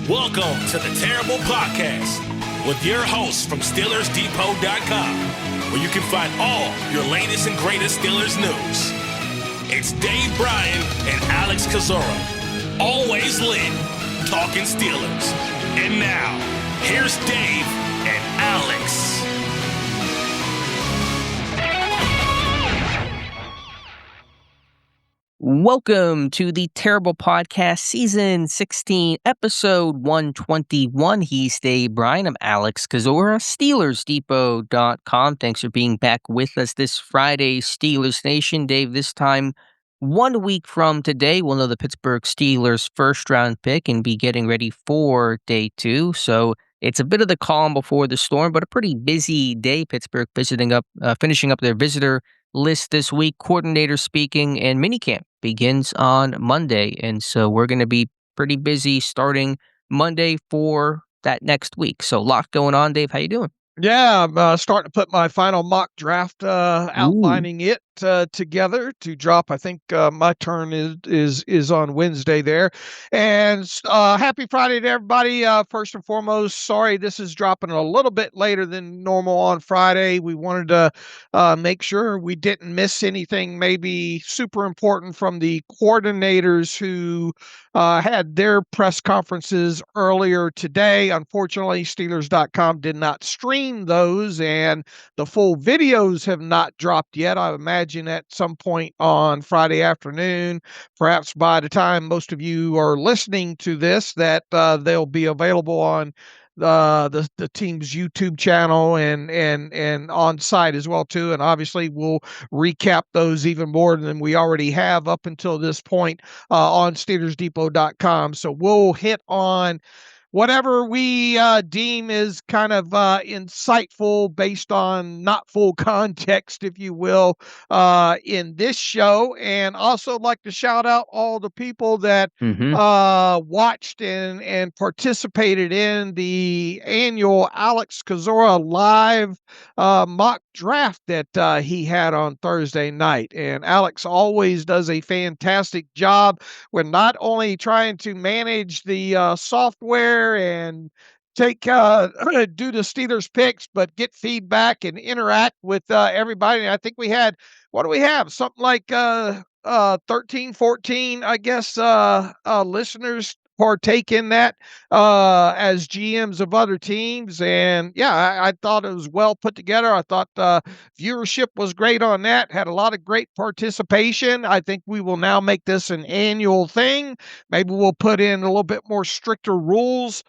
Welcome to the Terrible Podcast with your hosts from SteelersDepot.com, where you can find all your latest and greatest Steelers news. It's Dave Bryan and Alex Kozora, always lit, talking Steelers. And now, here's Dave and Alex. Welcome to the Terrible Podcast, Season 16, Episode 121. He's Dave Bryan. I'm Alex Kozora, SteelersDepot.com. Thanks for being back with us this Friday, Steelers Nation. Dave, this time, 1 week from today, we'll know the Pittsburgh Steelers' first-round pick and be getting ready for Day 2. So it's a bit of the calm before the storm, but a pretty busy day. Pittsburgh finishing up their visitor list this week, coordinator speaking, and minicamp begins on Monday. And so we're going to be pretty busy starting Monday for that next week. So a lot going on. Dave, how you doing? Yeah, I'm starting to put my final mock draft, outlining it together to drop. I think my turn is on Wednesday there. And happy Friday to everybody. First and foremost, sorry this is dropping a little bit later than normal on Friday. We wanted to make sure we didn't miss anything maybe super important from the coordinators who had their press conferences earlier today. Unfortunately, Steelers.com did not stream those, and the full videos have not dropped yet. I imagine at some point on Friday afternoon, perhaps by the time most of you are listening to this, that they'll be available on the team's YouTube channel and on site as well too. And obviously we'll recap those even more than we already have up until this point on SteelersDepot.com. So we'll hit on whatever we deem is kind of insightful based on not full context, if you will, in this show. And also like to shout out all the people that watched and participated in the annual Alex Kozora live mock draft that he had on Thursday night. And Alex always does a fantastic job. We're not only trying to manage the software and take do the Steelers picks, but get feedback and interact with everybody. I think we had, what do we have? Something like 13, 14, I guess, listeners partake in that as GMs of other teams. And yeah, I thought it was well put together. I thought viewership was great on that, had a lot of great participation. I think we will now make this an annual thing. Maybe we'll put in a little bit more stricter rules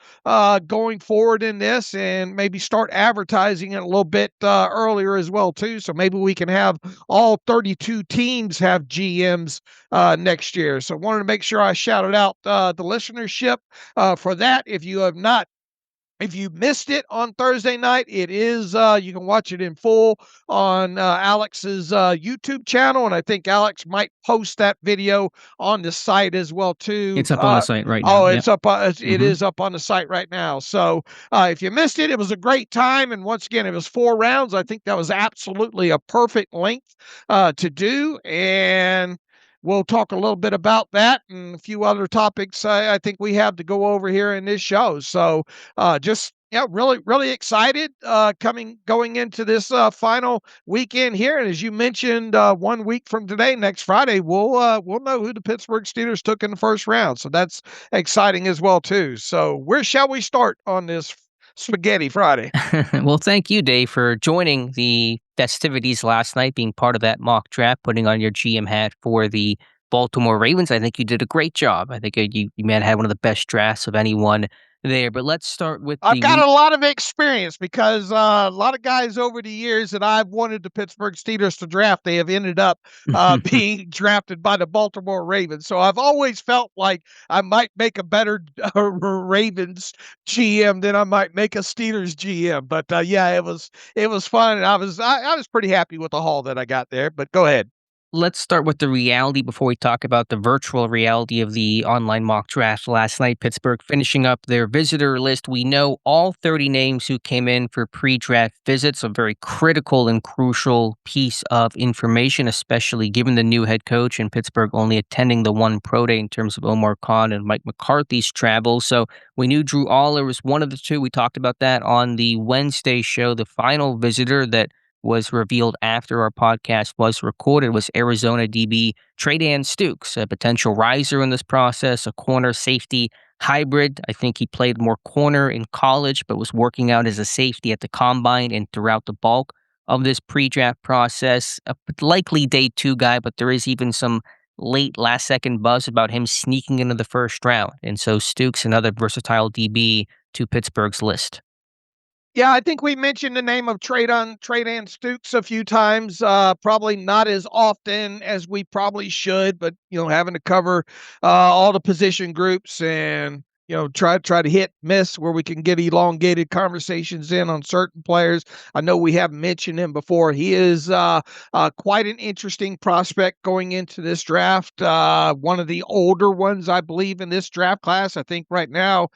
going forward in this, and maybe start advertising it a little bit earlier as well too. So maybe we can have all 32 teams have GMs next year. So I wanted to make sure I shouted out the listeners for that. If you missed it on Thursday night, it is you can watch it in full on Alex's YouTube channel, and I think Alex might post that video on the site as well too. It's up on the site right now. Oh, it's up. It is up on the site right now. So if you missed it, it was a great time, and once again, it was 4 rounds. I think that was absolutely a perfect length to do, and we'll talk a little bit about that and a few other topics I think we have to go over here in this show. So really, really excited going into this final weekend here. And as you mentioned, 1 week from today, next Friday, we'll know who the Pittsburgh Steelers took in the first round. So that's exciting as well too. So where shall we start on this Spaghetti Friday? Well, thank you, Dave, for joining the festivities last night, being part of that mock draft, putting on your GM hat for the Baltimore Ravens. I think you did a great job. I think you man had one of the best drafts of anyone there. But let's start with I've got a lot of experience because a lot of guys over the years that I've wanted the Pittsburgh Steelers to draft, they have ended up being drafted by the Baltimore Ravens. So I've always felt like I might make a better Ravens GM than I might make a Steelers GM. But yeah, it was fun, and I was pretty happy with the haul that I got there. But go ahead. let's start with the reality before we talk about the virtual reality of the online mock draft last night. Pittsburgh finishing up their visitor list. We know all 30 names who came in for pre-draft visits, a very critical and crucial piece of information, especially given the new head coach and Pittsburgh only attending the one pro day in terms of Omar Khan and Mike McCarthy's travel. So we knew Drew Aller was one of the two. We talked about that on the Wednesday show. The final visitor that was revealed after our podcast was recorded was Arizona DB Treydan Stukes, a potential riser in this process, a corner safety hybrid. I think he played more corner in college, but was working out as a safety at the combine and throughout the bulk of this pre-draft process. A likely day 2 guy, but there is even some late last second buzz about him sneaking into the first round. And so Stukes, another versatile DB to Pittsburgh's list. Yeah, I think we mentioned the name of Treydan Stukes a few times, probably not as often as we probably should, but, having to cover all the position groups and, try to hit miss where we can get elongated conversations in on certain players. I know we have mentioned him before. He is quite an interesting prospect going into this draft. One of the older ones, I believe, in this draft class. I think right now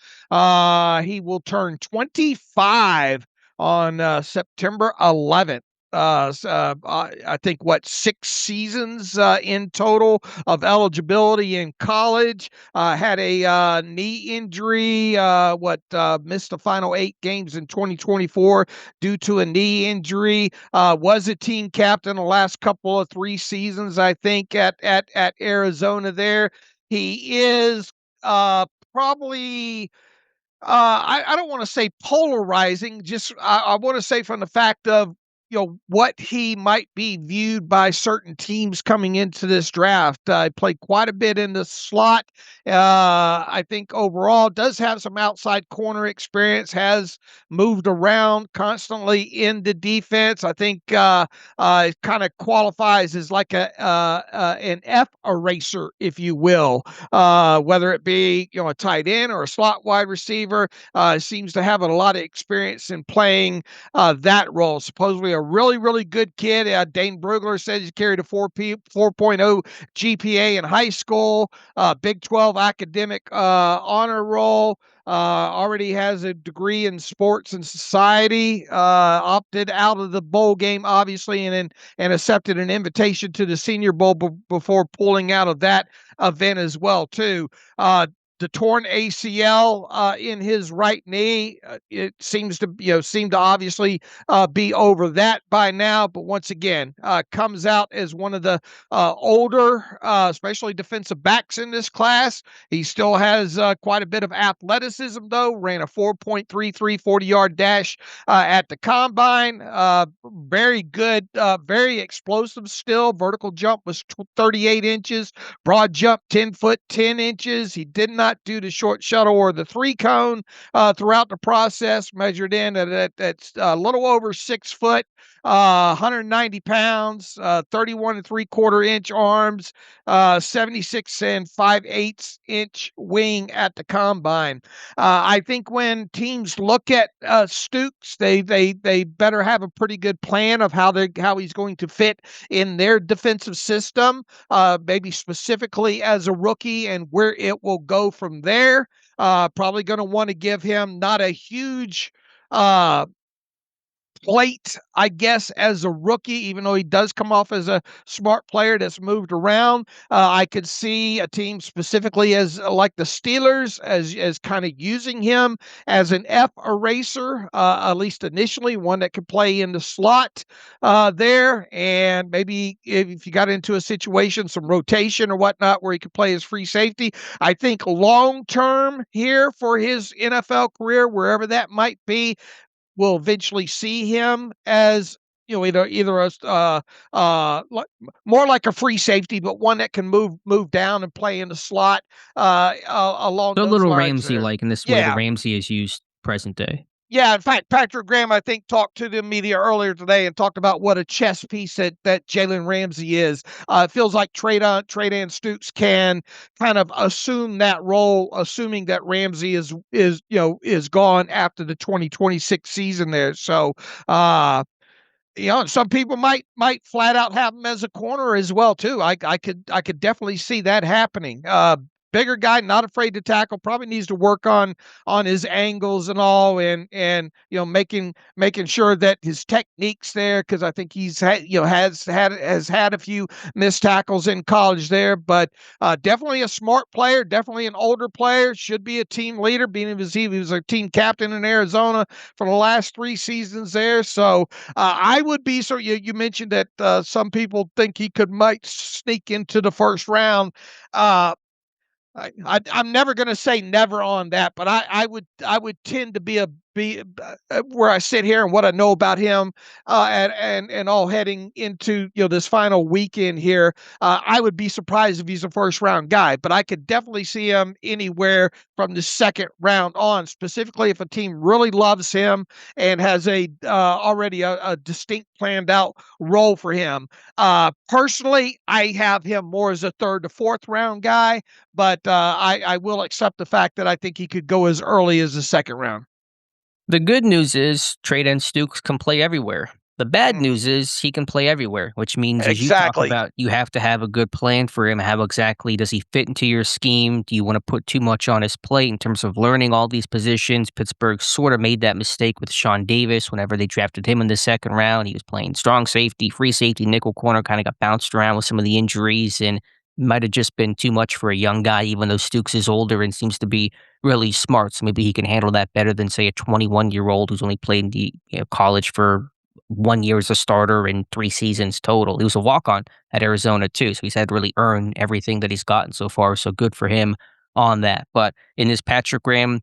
he will turn 25 on September 11th. I think 6 seasons in total of eligibility in college. Had a knee injury. Missed the final 8 games in 2024 due to a knee injury. Was a team captain the last couple of 3 seasons, I think, at Arizona. There, he is probably. I don't want to say polarizing, just I want to say from the fact of, what he might be viewed by certain teams coming into this draft. He played quite a bit in the slot. I think overall does have some outside corner experience, has moved around constantly in the defense. I think kind of qualifies as like an F eraser, if you will, whether it be, a tight end or a slot wide receiver. Seems to have a lot of experience in playing that role. Supposedly a really, really good kid. Dane Brugler says he carried a 4.0 GPA in high school, Big 12 academic honor roll. Already has a degree in sports and society, opted out of the bowl game, obviously, and accepted an invitation to the Senior Bowl before pulling out of that event as well, too. The torn ACL in his right knee, it seems to obviously be over that by now. But once again, comes out as one of the older, especially defensive backs in this class. He still has quite a bit of athleticism, though. Ran a 4.33 40-yard dash at the combine. Very good, very explosive still. Vertical jump was 38 inches. Broad jump 10 foot 10 inches. He did not do the short shuttle or the 3-cone throughout the process. Measured in at a little over 6 foot, 190 pounds, 31 and 3/4 inch arms, 76 and 5/8 inch wing at the combine. I think when teams look at Stukes, they better have a pretty good plan of how he's going to fit in their defensive system, maybe specifically as a rookie, and where it will go from there. Probably going to want to give him not a huge plate, I guess, as a rookie, even though he does come off as a smart player that's moved around. I could see a team specifically as like the Steelers as kind of using him as an F eraser, at least initially, one that could play in the slot there. And maybe if you got into a situation, some rotation or whatnot, where he could play as free safety. I think long term here for his NFL career, wherever that might be, we'll eventually see him as, either a more like a free safety, but one that can move down and play in the slot along So a those little lines Ramsey there. like in this way the Ramsey is used present day. Yeah, in fact, Patrick Graham, I think, talked to the media earlier today and talked about what a chess piece that Jalen Ramsey is. It feels like Treydan Stukes can kind of assume that role, assuming that Ramsey is gone after the 2026 season there. So some people might flat out have him as a corner as well too. I could definitely see that happening. Bigger guy, not afraid to tackle. Probably needs to work on his angles and all, and making sure that his technique's there, because I think he's has had a few missed tackles in college there. But definitely a smart player, definitely an older player. Should be a team leader, being he was a team captain in Arizona for the last 3 seasons there. So I would be. So you mentioned that some people think he might sneak into the first round. I'm never going to say never on that, but I would tend to be where I sit here and what I know about him, and all heading into this final weekend here. I would be surprised if he's a first round guy, but I could definitely see him anywhere from the second round on. Specifically, if a team really loves him and has already a distinct planned out role for him. Personally, I have him more as a third to fourth round guy, but I will accept the fact that I think he could go as early as the second round. The good news is Treydan Stukes can play everywhere. The bad news is he can play everywhere, which means, as you talk Exactly. about, you have to have a good plan for him. How exactly does he fit into your scheme? Do you want to put too much on his plate in terms of learning all these positions? Pittsburgh sort of made that mistake with Sean Davis whenever they drafted him in the second round. He was playing strong safety, free safety, nickel corner, kind of got bounced around with some of the injuries, and might have just been too much for a young guy, even though Stukes is older and seems to be really smart. So maybe he can handle that better than, say, a 21-year-old who's only played in the college for 1 year as a starter and 3 seasons total. He was a walk-on at Arizona too, so he's had to really earn everything that he's gotten so far. So good for him on that. But in his Patrick Graham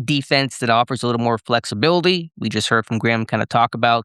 defense that offers a little more flexibility, we just heard from Graham kind of talk about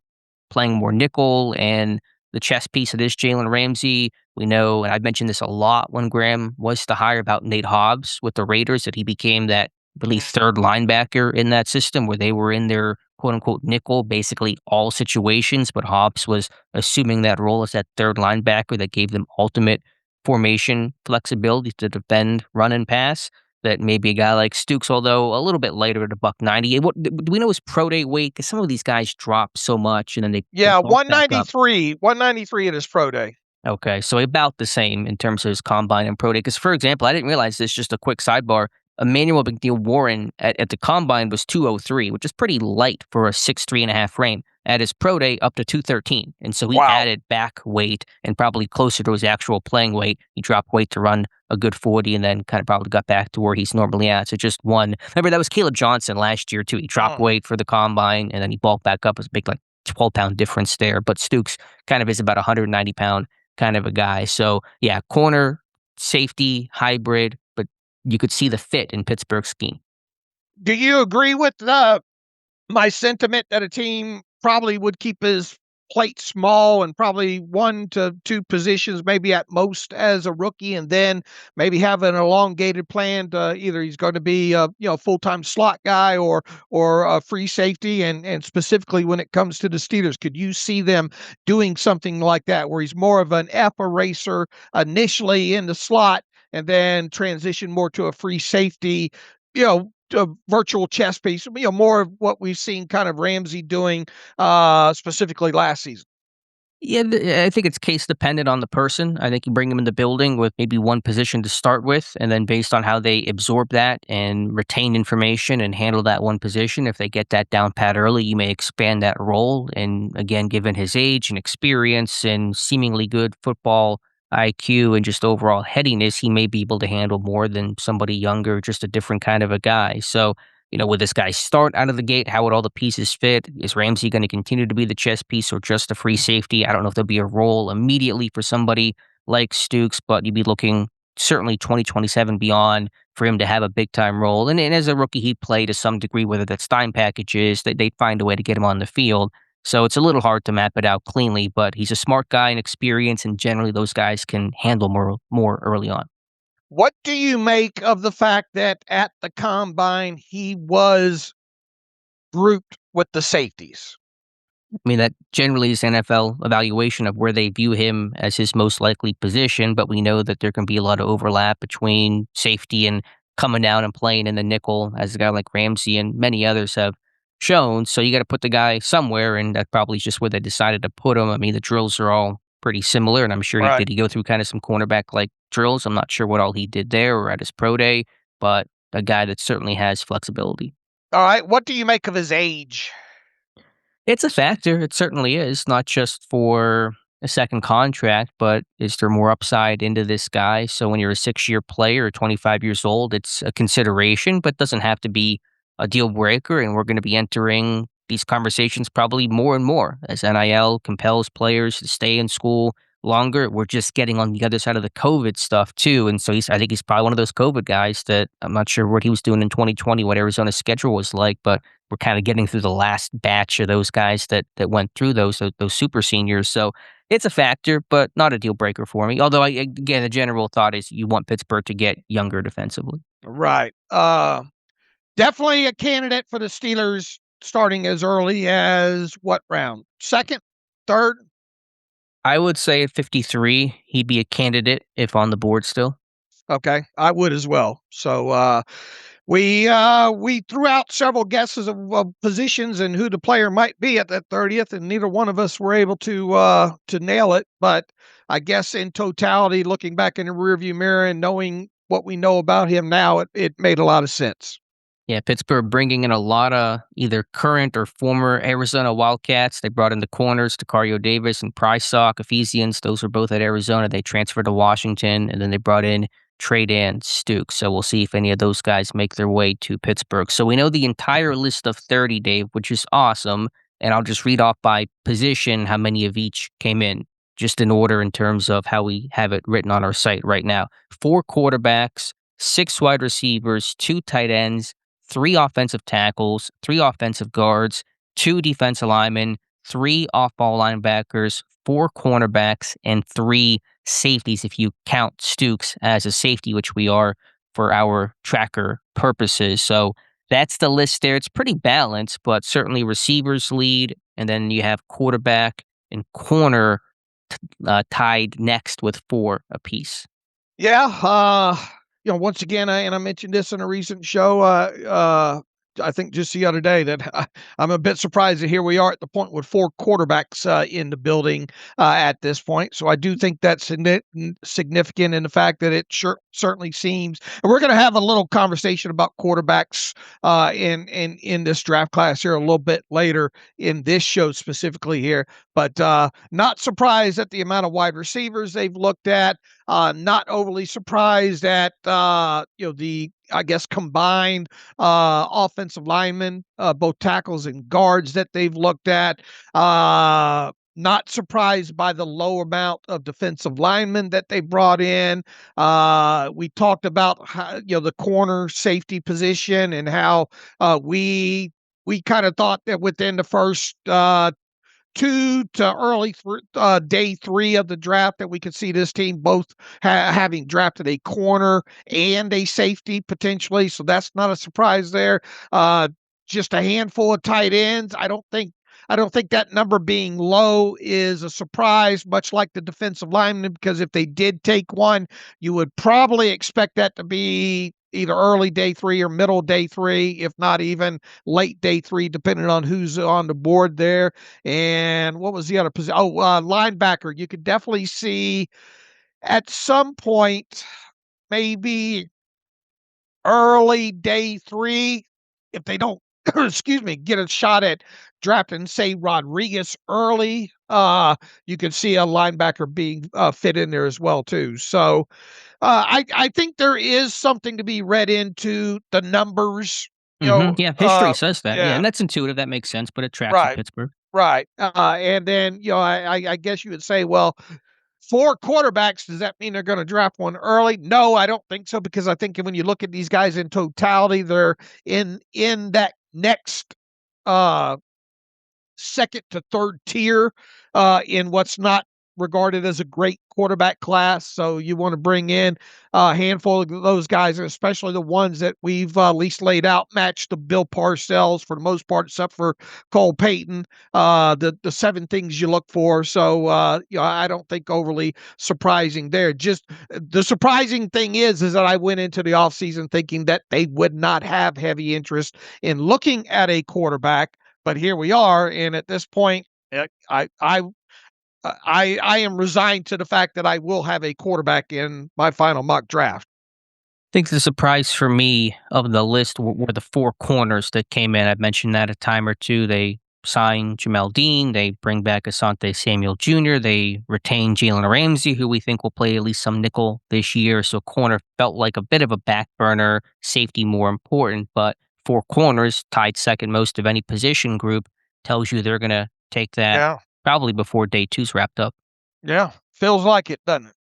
playing more nickel and the chess piece of this Jalen Ramsey. We know, and I've mentioned this a lot when Graham was to hire, about Nate Hobbs with the Raiders, that he became that really third linebacker in that system where they were in their quote unquote nickel, basically all situations. But Hobbs was assuming that role as that third linebacker that gave them ultimate formation flexibility to defend, run, and pass. That maybe a guy like Stukes, although a little bit lighter at a $190. What do we know his pro day weight? Because some of these guys drop so much and then they Yeah, bulk back up. 193 at his pro day. Okay, so about the same in terms of his combine and pro day. Because, for example, I didn't realize this, just a quick sidebar. Emmanuel McNeil Warren at the combine was 203, which is pretty light for a 6'3.5" frame. At his pro day, up to 213. And so he added back weight and probably closer to his actual playing weight. He dropped weight to run a good 40 and then kind of probably got back to where he's normally at. So just one. Remember, that was Caleb Johnson last year, too. He dropped weight for the combine and then he bulked back up. It was a big, 12-pound difference there. But Stukes kind of is about 190-pound kind of a guy. So, yeah, corner, safety, hybrid, but you could see the fit in Pittsburgh's scheme. Do you agree with my sentiment that a team probably would keep his plate small and probably 1 to 2 positions, maybe at most, as a rookie, and then maybe have an elongated plan to either he's going to be a full-time slot guy or a free safety, and specifically when it comes to the Steelers, could you see them doing something like that where he's more of an F eraser initially in the slot and then transition more to a free safety, a virtual chess piece, more of what we've seen kind of Ramsey doing specifically last season? Yeah, I think it's case dependent on the person. I think you bring them in the building with maybe one position to start with, and then based on how they absorb that and retain information and handle that one position, if they get that down pat early, you may expand that role. And again, given his age and experience and seemingly good football IQ and just overall headiness, he may be able to handle more than somebody younger, just a different kind of a guy. So, will this guy start out of the gate? How would all the pieces fit? Is Ramsey going to continue to be the chess piece or just a free safety? I don't know if there'll be a role immediately for somebody like Stukes, but you'd be looking certainly 2027 beyond for him to have a big-time role. And as a rookie, he'd play to some degree, whether that's dime packages, they'd find a way to get him on the field. So it's a little hard to map it out cleanly, but he's a smart guy and experienced, and generally those guys can handle more early on. What do you make of the fact that at the combine he was grouped with the safeties? I mean, that generally is NFL evaluation of where they view him as his most likely position, but we know that there can be a lot of overlap between safety and coming down and playing in the nickel, as a guy like Ramsey and many others have shown. So you got to put the guy somewhere, and that probably is just where they decided to put him. I mean, the drills are all pretty similar, and I'm sure Right. did he go through kind of some cornerback-like drills? I'm not sure what all he did there or at his pro day, but a guy that certainly has flexibility. All right. What do you make of his age? It's a factor. It certainly is, not just for a second contract, but is there more upside into this guy? So when you're a 6-year player, 25 years old, it's a consideration, but doesn't have to be a deal breaker. And we're going to be entering these conversations probably more and more as NIL compels players to stay in school longer. We're just getting on the other side of the COVID stuff too. And so I think he's probably one of those COVID guys that I'm not sure what he was doing in 2020, what Arizona's schedule was like, but we're kind of getting through the last batch of those guys that went through those super seniors. So it's a factor, but not a deal breaker for me. Although, again, the general thought is you want Pittsburgh to get younger defensively. Right. Definitely a candidate for the Steelers starting as early as what round? Second, third? I would say at 53, he'd be a candidate if on the board still. Okay, I would as well. So we threw out several guesses of positions and who the player might be at that 30th, and neither one of us were able to nail it. But I guess in totality, looking back in the rearview mirror and knowing what we know about him now, it made a lot of sense. Yeah, Pittsburgh bringing in a lot of either current or former Arizona Wildcats. They brought in the corners, Tacario Davis and Prysock, Ephesians. Those were both at Arizona. They transferred to Washington, and then they brought in Treydan Stukes. So we'll see if any of those guys make their way to Pittsburgh. So we know the entire list of 30, Dave, which is awesome. And I'll just read off by position how many of each came in, just in order in terms of how we have it written on our site right now. 4 quarterbacks, 6 wide receivers, 2 tight ends, 3 offensive tackles, 3 offensive guards, 2 defensive linemen, 3 off-ball linebackers, 4 cornerbacks, and 3 safeties if you count Stukes as a safety, which we are for our tracker purposes. So that's the list there. It's pretty balanced, but certainly receivers lead, and then you have quarterback and corner tied next with 4 apiece. Yeah, once again, I mentioned this in a recent show. I think just the other day that I'm a bit surprised that here we are at the point with 4 quarterbacks in the building at this point. So I do think that's significant in the fact that it certainly seems, and we're going to have a little conversation about quarterbacks in this draft class here a little bit later in this show specifically here. But not surprised at the amount of wide receivers they've looked at. Not overly surprised at the, I guess, combined offensive linemen, both tackles and guards that they've looked at. Not surprised by the low amount of defensive linemen that they brought in. We talked about how, the corner safety position and how we kind of thought that within the first 2 to early day 3 of the draft that we could see this team both having drafted a corner and a safety potentially. So that's not a surprise there. Just a handful of tight ends. I don't think that number being low is a surprise, much like the defensive lineman, because if they did take one, you would probably expect that to be either early day 3 or middle day 3, if not even late day 3, depending on who's on the board there. And what was the other position? Linebacker. You could definitely see at some point, maybe early day 3, if they don't, excuse me, get a shot at drafting, say, Rodriguez early, you could see a linebacker being fit in there as well, too. So I think there is something to be read into the numbers. Yeah, history says that. Yeah, Yeah, and that's intuitive. That makes sense, but it tracks with right, Pittsburgh. right. And then I guess you would say, well, 4 quarterbacks, does that mean they're going to draft one early? No, I don't think so, because I think when you look at these guys in totality, they're in that next second to third tier in what's regarded as a great quarterback class. So you want to bring in a handful of those guys, and especially the ones that we've at least laid out, match the Bill Parcells for the most part, except for Cole Payton, the 7 things you look for. So, I don't think overly surprising there. Just the surprising thing is that I went into the offseason thinking that they would not have heavy interest in looking at a quarterback, but here we are. And at this point, I am resigned to the fact that I will have a quarterback in my final mock draft. I think the surprise for me of the list were the 4 corners that came in. I've mentioned that a time or two. They sign Jamel Dean. They bring back Asante Samuel Jr. They retain Jalen Ramsey, who we think will play at least some nickel this year. So corner felt like a bit of a back burner, safety more important. But 4 corners, tied second most of any position group, tells you they're going to take that Yeah. probably before day 2's wrapped up. Yeah. Feels like it, doesn't it?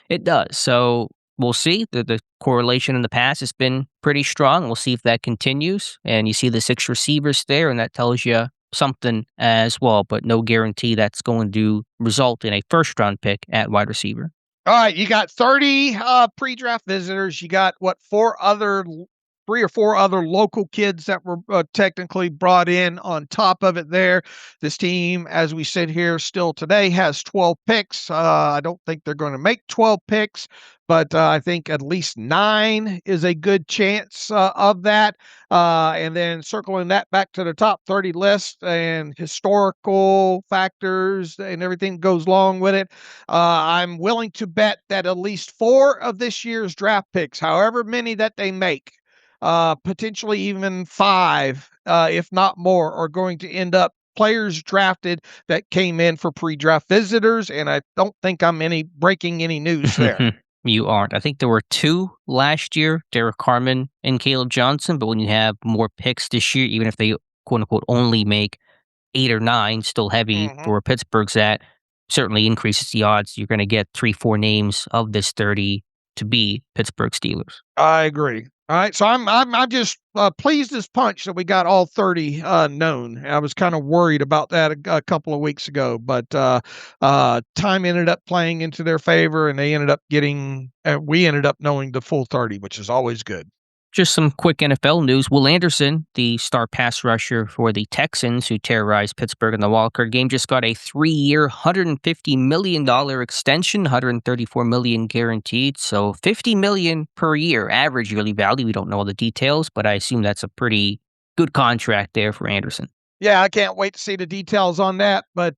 It does. So we'll see. The correlation in the past has been pretty strong. We'll see if that continues. And you see the 6 receivers there, and that tells you something as well, but no guarantee that's going to result in a first-round pick at wide receiver. All right, you got 30 pre-draft visitors. You got 3 or 4 other local kids that were technically brought in on top of it there. This team, as we sit here still today, has 12 picks. I don't think they're going to make 12 picks, but I think at least 9 is a good chance of that. And then circling that back to the top 30 list and historical factors and everything that goes along with it, I'm willing to bet that at least 4 of this year's draft picks, however many that they make, potentially even 5, if not more, are going to end up players drafted that came in for pre-draft visitors, and I don't think I'm breaking any news there. You aren't. I think there were 2 last year, Derek Carman and Caleb Johnson, but when you have more picks this year, even if they quote-unquote only make 8 or 9, still heavy for where Pittsburgh's at, certainly increases the odds you're going to get 3-4 names of this 30 to be Pittsburgh Steelers. I agree. All right, so I'm just pleased as punch that we got all 30 known. I was kind of worried about that a couple of weeks ago, but time ended up playing into their favor, and they ended up we ended up knowing the full 30, which is always good. Just some quick NFL news. Will Anderson, the star pass rusher for the Texans who terrorized Pittsburgh in the wildcard game, just got a 3-year, $150 million extension, $134 million guaranteed. So $50 million per year, average yearly value. We don't know all the details, but I assume that's a pretty good contract there for Anderson. Yeah, I can't wait to see the details on that, but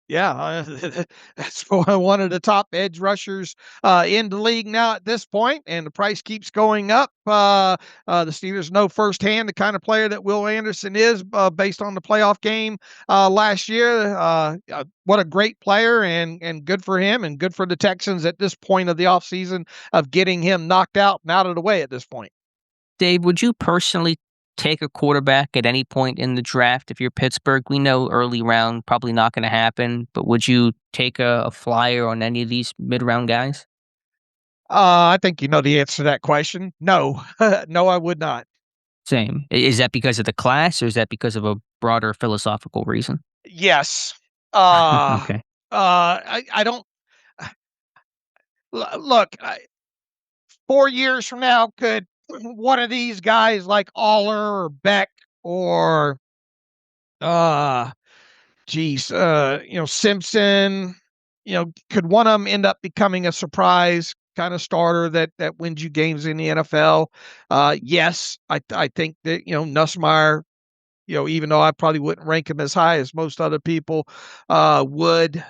yeah, that's one of the top edge rushers in the league now at this point, and the price keeps going up. The Steelers know firsthand the kind of player that Will Anderson is based on the playoff game last year. What a great player, and good for him, and good for the Texans at this point of the offseason of getting him knocked out and out of the way at this point. Dave, would you personally take a quarterback at any point in the draft if you're Pittsburgh? We know early round probably not going to happen, but would you take a flyer on any of these mid-round guys? I think you know the answer to that question. No, no, I would not. Same. Is that because of the class, or is that because of a broader philosophical reason? Yes. Okay. I don't look. 4 years from now, could one of these guys like Aller or Beck or Simpson, could one of them end up becoming a surprise kind of starter that wins you games in the NFL? Yes, I think that Nussmeier, even though I probably wouldn't rank him as high as most other people would. You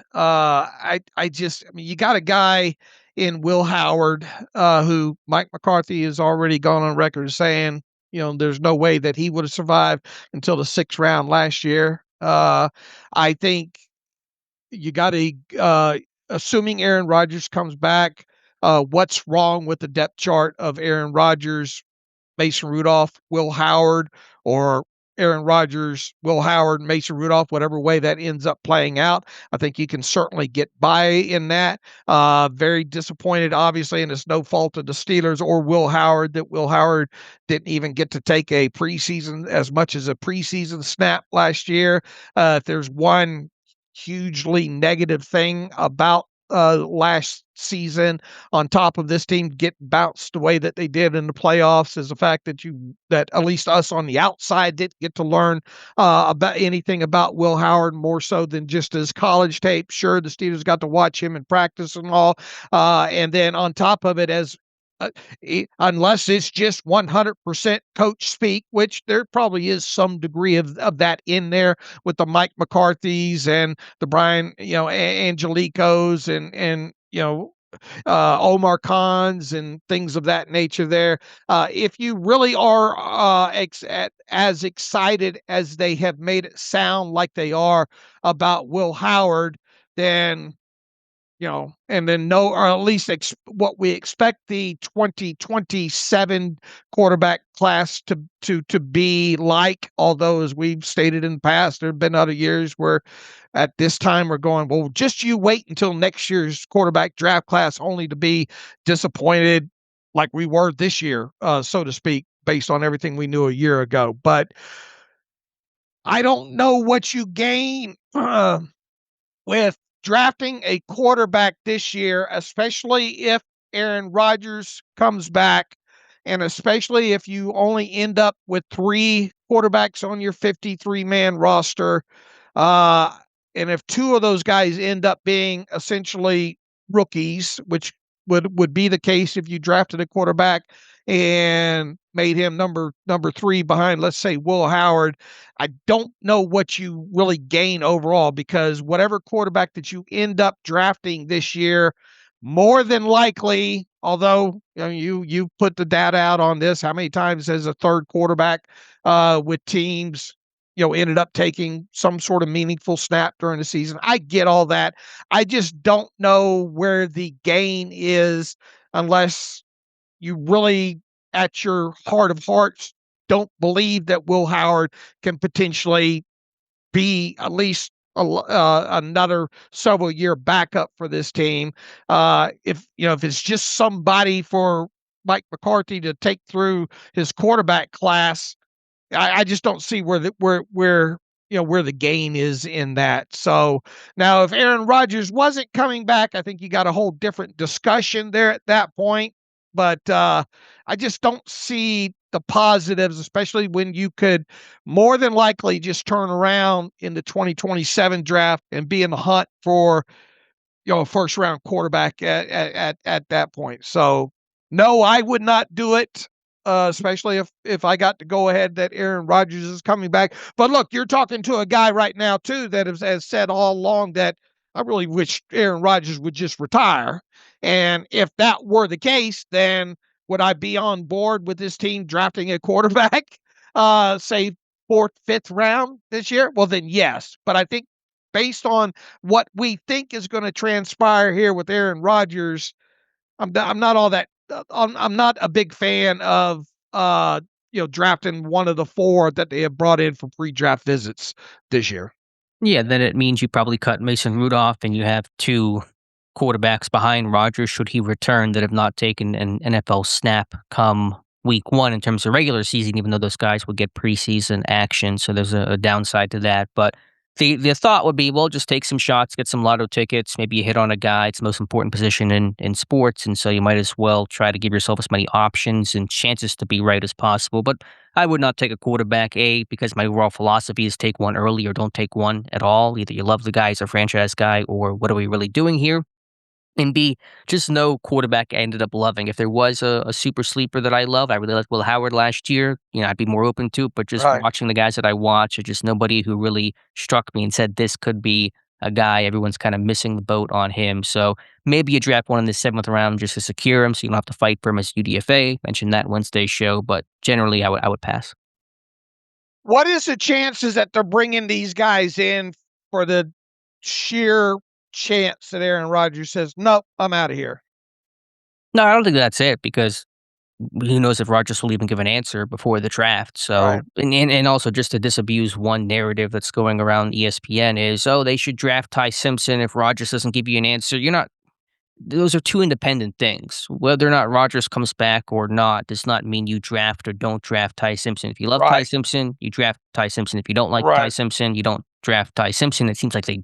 got a guy in Will Howard, who Mike McCarthy has already gone on record saying, there's no way that he would have survived until the 6th round last year. I think you got to, assuming Aaron Rodgers comes back, what's wrong with the depth chart of Aaron Rodgers, Mason Rudolph, Will Howard, or Aaron Rodgers, Will Howard, Mason Rudolph, whatever way that ends up playing out. I think you can certainly get by in that. Very disappointed, obviously, and it's no fault of the Steelers or Will Howard that Will Howard didn't even get to take a preseason as much as a preseason snap last year. If there's one hugely negative thing about last season, on top of this team get bounced the way that they did in the playoffs, is the fact that at least us on the outside didn't get to learn about anything about Will Howard more so than just his college tape. Sure, the Steelers got to watch him in practice and all, and then on top of it, as unless it's just 100% coach speak, which there probably is some degree of that in there with the Mike McCarthy's and the Brian, Angelicos and Omar Khan's and things of that nature there. If you really are as excited as they have made it sound like they are about Will Howard, then and then know, or at least what we expect the 2027 quarterback class to be like. Although, as we've stated in the past, there have been other years where at this time we're going, well, just you wait until next year's quarterback draft class, only to be disappointed like we were this year, so to speak, based on everything we knew a year ago. But I don't know what you gain with drafting a quarterback this year, especially if Aaron Rodgers comes back, and especially if you only end up with 3 quarterbacks on your 53-man roster. And if 2 of those guys end up being essentially rookies, which would be the case if you drafted a quarterback and made him number 3 behind, let's say, Will Howard, I don't know what you really gain overall, because whatever quarterback that you end up drafting this year, more than likely, although you put the data out on this, how many times has a third quarterback with teams ended up taking some sort of meaningful snap during the season? I get all that. I just don't know where the gain is, unless you really, at your heart of hearts, don't believe that Will Howard can potentially be at least another several year backup for this team. If it's just somebody for Mike McCarthy to take through his quarterback class, I just don't see where the gain is in that. So now, if Aaron Rodgers wasn't coming back, I think you got a whole different discussion there at that point. But I just don't see the positives, especially when you could more than likely just turn around in the 2027 draft and be in the hunt for a first round quarterback at that point. So no, I would not do it. Especially if I got to go ahead that Aaron Rodgers is coming back. But look, you're talking to a guy right now, too, that has said all along that I really wish Aaron Rodgers would just retire. And if that were the case, then would I be on board with this team drafting a quarterback, say 4th, 5th round this year? Well, then yes. But I think based on what we think is going to transpire here with Aaron Rodgers, I'm not all that. I'm not a big fan of drafting one of the 4 that they have brought in for pre-draft visits this year. Yeah, then it means you probably cut Mason Rudolph, and you have 2 quarterbacks behind Rodgers should he return that have not taken an NFL snap come week 1 in terms of regular season, even though those guys will get preseason action. So there's a downside to that. But the thought would be, well, just take some shots, get some lotto tickets, maybe you hit on a guy. It's the most important position in sports, and so you might as well try to give yourself as many options and chances to be right as possible. But I would not take a quarterback, A, because my overall philosophy is take one early or don't take one at all. Either you love the guy as a franchise guy, or what are we really doing here? And B, just no quarterback I ended up loving. If there was a super sleeper that I love, I really liked Will Howard last year. I'd be more open to it. But just watching the guys that I watch, are just nobody who really struck me and said this could be a guy. Everyone's kind of missing the boat on him. So maybe you draft one in the 7th round just to secure him, so you don't have to fight for him as UDFA. Mentioned that Wednesday's show, but generally I would pass. What is the chances that they're bringing these guys in for the sheer chance that Aaron Rodgers says, nope, I'm out of here? No, I don't think that's it, because who knows if Rodgers will even give an answer before the draft. So, and also just to disabuse one narrative that's going around ESPN is, they should draft Ty Simpson if Rodgers doesn't give you an answer. Those are 2 independent things. Whether or not Rodgers comes back or not does not mean you draft or don't draft Ty Simpson. If you love Ty Simpson, you draft Ty Simpson. If you don't like Ty Simpson, you don't draft Ty Simpson. It seems like they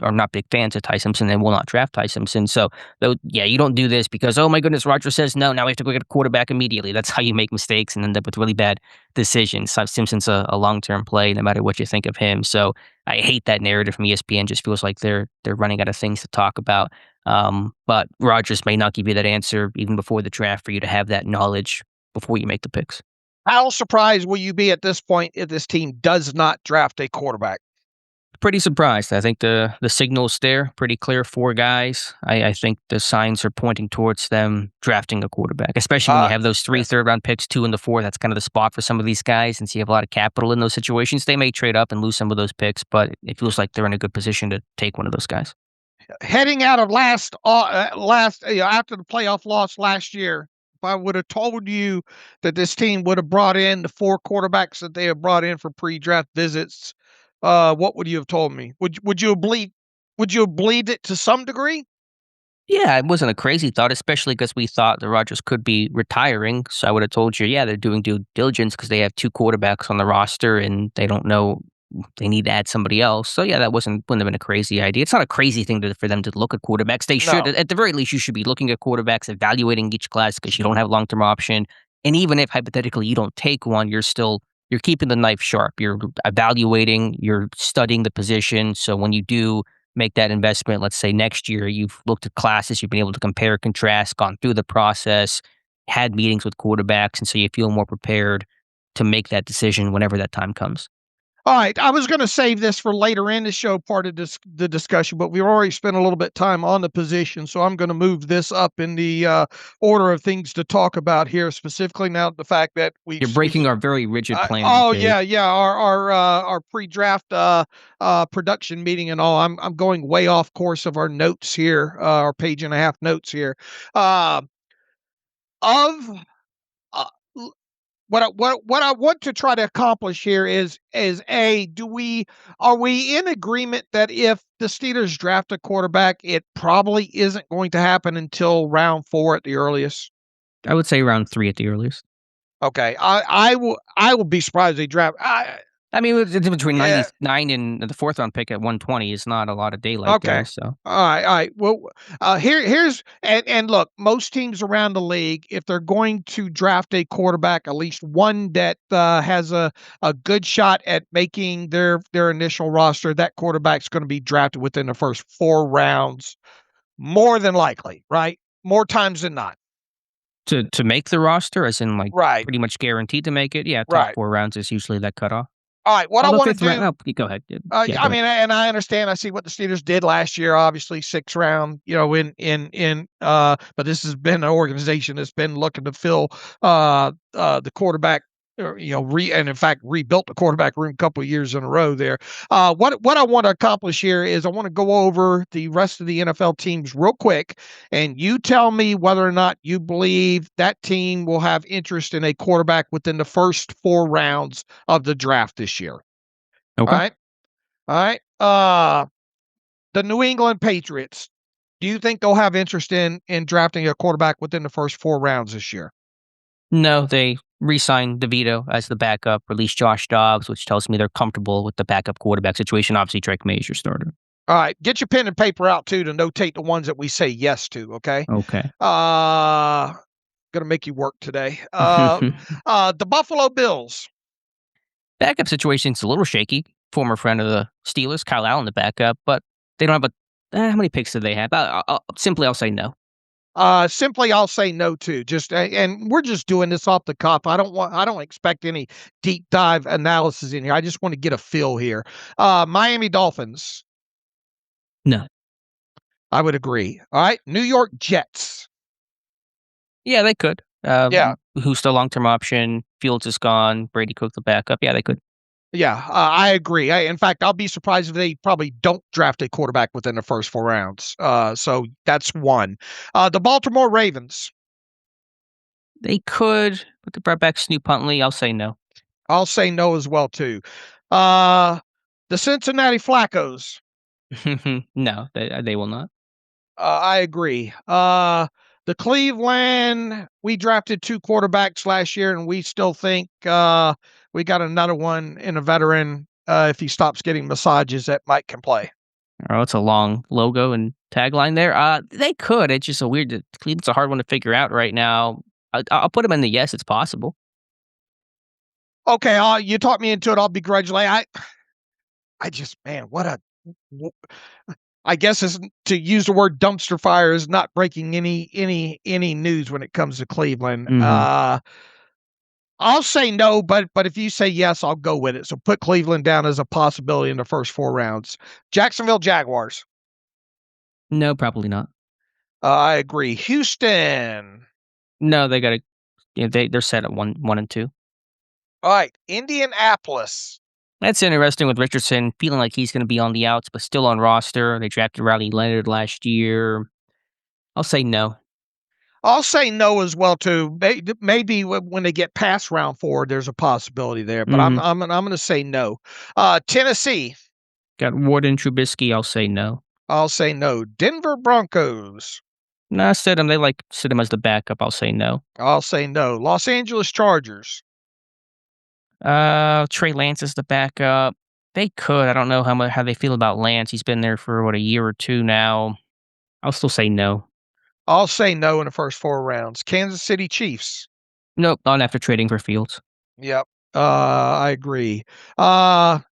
are not big fans of Ty Simpson and will not draft Ty Simpson. So, you don't do this because, oh my goodness, Roger says no, now we have to go get a quarterback immediately. That's how you make mistakes and end up with really bad decisions. So Simpson's a long-term play, no matter what you think of him. So I hate that narrative from ESPN. Just feels like they're running out of things to talk about. But Rodgers may not give you that answer even before the draft for you to have that knowledge before you make the picks. How surprised will you be at this point if this team does not draft a quarterback? Pretty surprised. I think the signal's there, pretty clear, 4 guys. I think the signs are pointing towards them drafting a quarterback, especially when you have those 3 third-round picks, 2 in the 4. That's kind of the spot for some of these guys, and so you have a lot of capital in those situations. They may trade up and lose some of those picks, but it feels like they're in a good position to take one of those guys. Heading out of after the playoff loss last year, if I would have told you that this team would have brought in the 4 quarterbacks that they have brought in for pre-draft visits, what would you have told me? Would you have believed it to some degree? Yeah, it wasn't a crazy thought, especially because we thought the Rodgers could be retiring. So I would have told you, they're doing due diligence because they have 2 quarterbacks on the roster and they don't know they need to add somebody else. So that wouldn't have been a crazy idea. It's not a crazy thing for them to look at quarterbacks. They should, at the very least, you should be looking at quarterbacks, evaluating each class because you don't have a long-term option. And even if hypothetically you don't take one, you're keeping the knife sharp. You're evaluating, you're studying the position. So when you do make that investment, let's say next year, you've looked at classes, you've been able to compare, contrast, gone through the process, had meetings with quarterbacks, and so you feel more prepared to make that decision whenever that time comes. All right, I was going to save this for later in the show part of the discussion, but we've already spent a little bit of time on the position, so I'm going to move this up in the order of things to talk about here, specifically now the fact that you're breaking our very rigid plan. Our pre-draft production meeting and all. I'm going way off course of our notes here, our page and a half notes here. What I want to try to accomplish here is are we in agreement that if the Steelers draft a quarterback, it probably isn't going to happen until round 4 at the earliest? I would say round 3 at the earliest. Okay, I will be surprised if they draft. I mean, it's between 99 and the 4th round pick at 120 is not a lot of daylight there. So all right. Well, here's look, most teams around the league, if they're going to draft a quarterback, at least one that has a good shot at making their initial roster, that quarterback's going to be drafted within the first 4 rounds, more than likely, right? More times than not. To make the roster, as in pretty much guaranteed to make it. Yeah, top 4 rounds is usually that cutoff. All right, what I want to do. Go ahead. I mean, and I understand. I see what the Steelers did last year. Obviously, 6th round. But this has been an organization that's been looking to fill the quarterback. And in fact, rebuilt the quarterback room a couple of years in a row there. What I want to accomplish here is I want to go over the rest of the NFL teams real quick, and you tell me whether or not you believe that team will have interest in a quarterback within the first 4 rounds of the draft this year. Okay. All right. The New England Patriots. Do you think they'll have interest in drafting a quarterback within the first 4 rounds this year? No, they re-signed DeVito as the backup, released Josh Dobbs, which tells me they're comfortable with the backup quarterback situation. Obviously, Drake May is your starter. All right. Get your pen and paper out, too, to notate the ones that we say yes to, okay? Okay. Going to make you work today. The Buffalo Bills. Backup situation's a little shaky. Former friend of the Steelers, Kyle Allen, the backup, but they don't have how many picks do they have? I'll say no. Simply, I'll say no too. And we're just doing this off the cuff. I don't expect any deep dive analysis in here. I just want to get a feel here. Miami Dolphins. No. I would agree. All right. New York Jets. Yeah, they could. Who's the long-term option? Fields is gone. Brady Cook, the backup. Yeah, they could. Yeah, I agree. In fact, I'll be surprised if they probably don't draft a quarterback within the first 4 rounds. So that's one. The Baltimore Ravens. They could, but they brought back Snoop Huntley. I'll say no. I'll say no as well, too. The Cincinnati Flaccos. No, they will not. I agree. The Cleveland, we drafted 2 quarterbacks last year, and we still think we got another one in a veteran if he stops getting massages that Mike can play. Oh, it's a long logo and tagline there. They could. It's just Cleveland's a hard one to figure out right now. I'll put him in the yes, it's possible. Okay, you talked me into it. I'll begrudgingly. I just, man, what a. I guess to use the word dumpster fire is not breaking any news when it comes to Cleveland. Mhm. I'll say no, but if you say yes, I'll go with it. So put Cleveland down as a possibility in the first 4 rounds. Jacksonville Jaguars. No, probably not. I agree. Houston. No, they gotta they're set at 1 and 2. All right. Indianapolis. That's interesting with Richardson feeling like he's gonna be on the outs, but still on roster. They drafted Riley Leonard last year. I'll say no. I'll say no as well too. Maybe when they get past round 4, there's a possibility there, but Mhm. I'm going to say no. Tennessee. Got Warden Trubisky, I'll say no. I'll say no. Denver Broncos. Nah, sit him as the backup, I'll say no. I'll say no. Los Angeles Chargers. Trey Lance is the backup. They could. I don't know how they feel about Lance. He's been there for, a year or 2 now. I'll still say no. I'll say no in the first 4 rounds. Kansas City Chiefs. Nope, not after trading for Fields. Yep. I agree.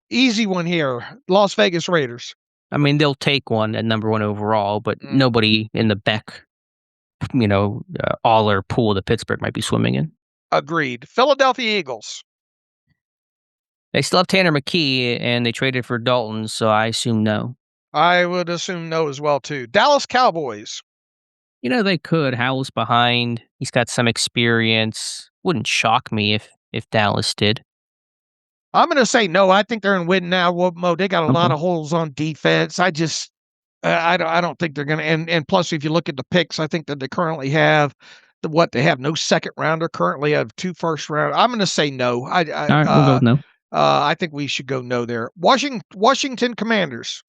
Easy one here. Las Vegas Raiders. I mean, they'll take one at number 1 overall, but nobody in the Beck, Aller pool that Pittsburgh might be swimming in. Agreed. Philadelphia Eagles. They still have Tanner McKee, and they traded for Dalton, so I assume no. I would assume no as well too. Dallas Cowboys. They could. Howell's behind. He's got some experience. Wouldn't shock me if Dallas did. I'm going to say no. I think they're in win now mode. They got a lot Okay. of holes on defense. I just, I don't think they're going to. And plus, if you look at the picks, I think that they currently have they have no second rounder. Currently, have 2 first round. I'm going to say no. All right, we'll go with no. I think we should go no there. Washington Commanders.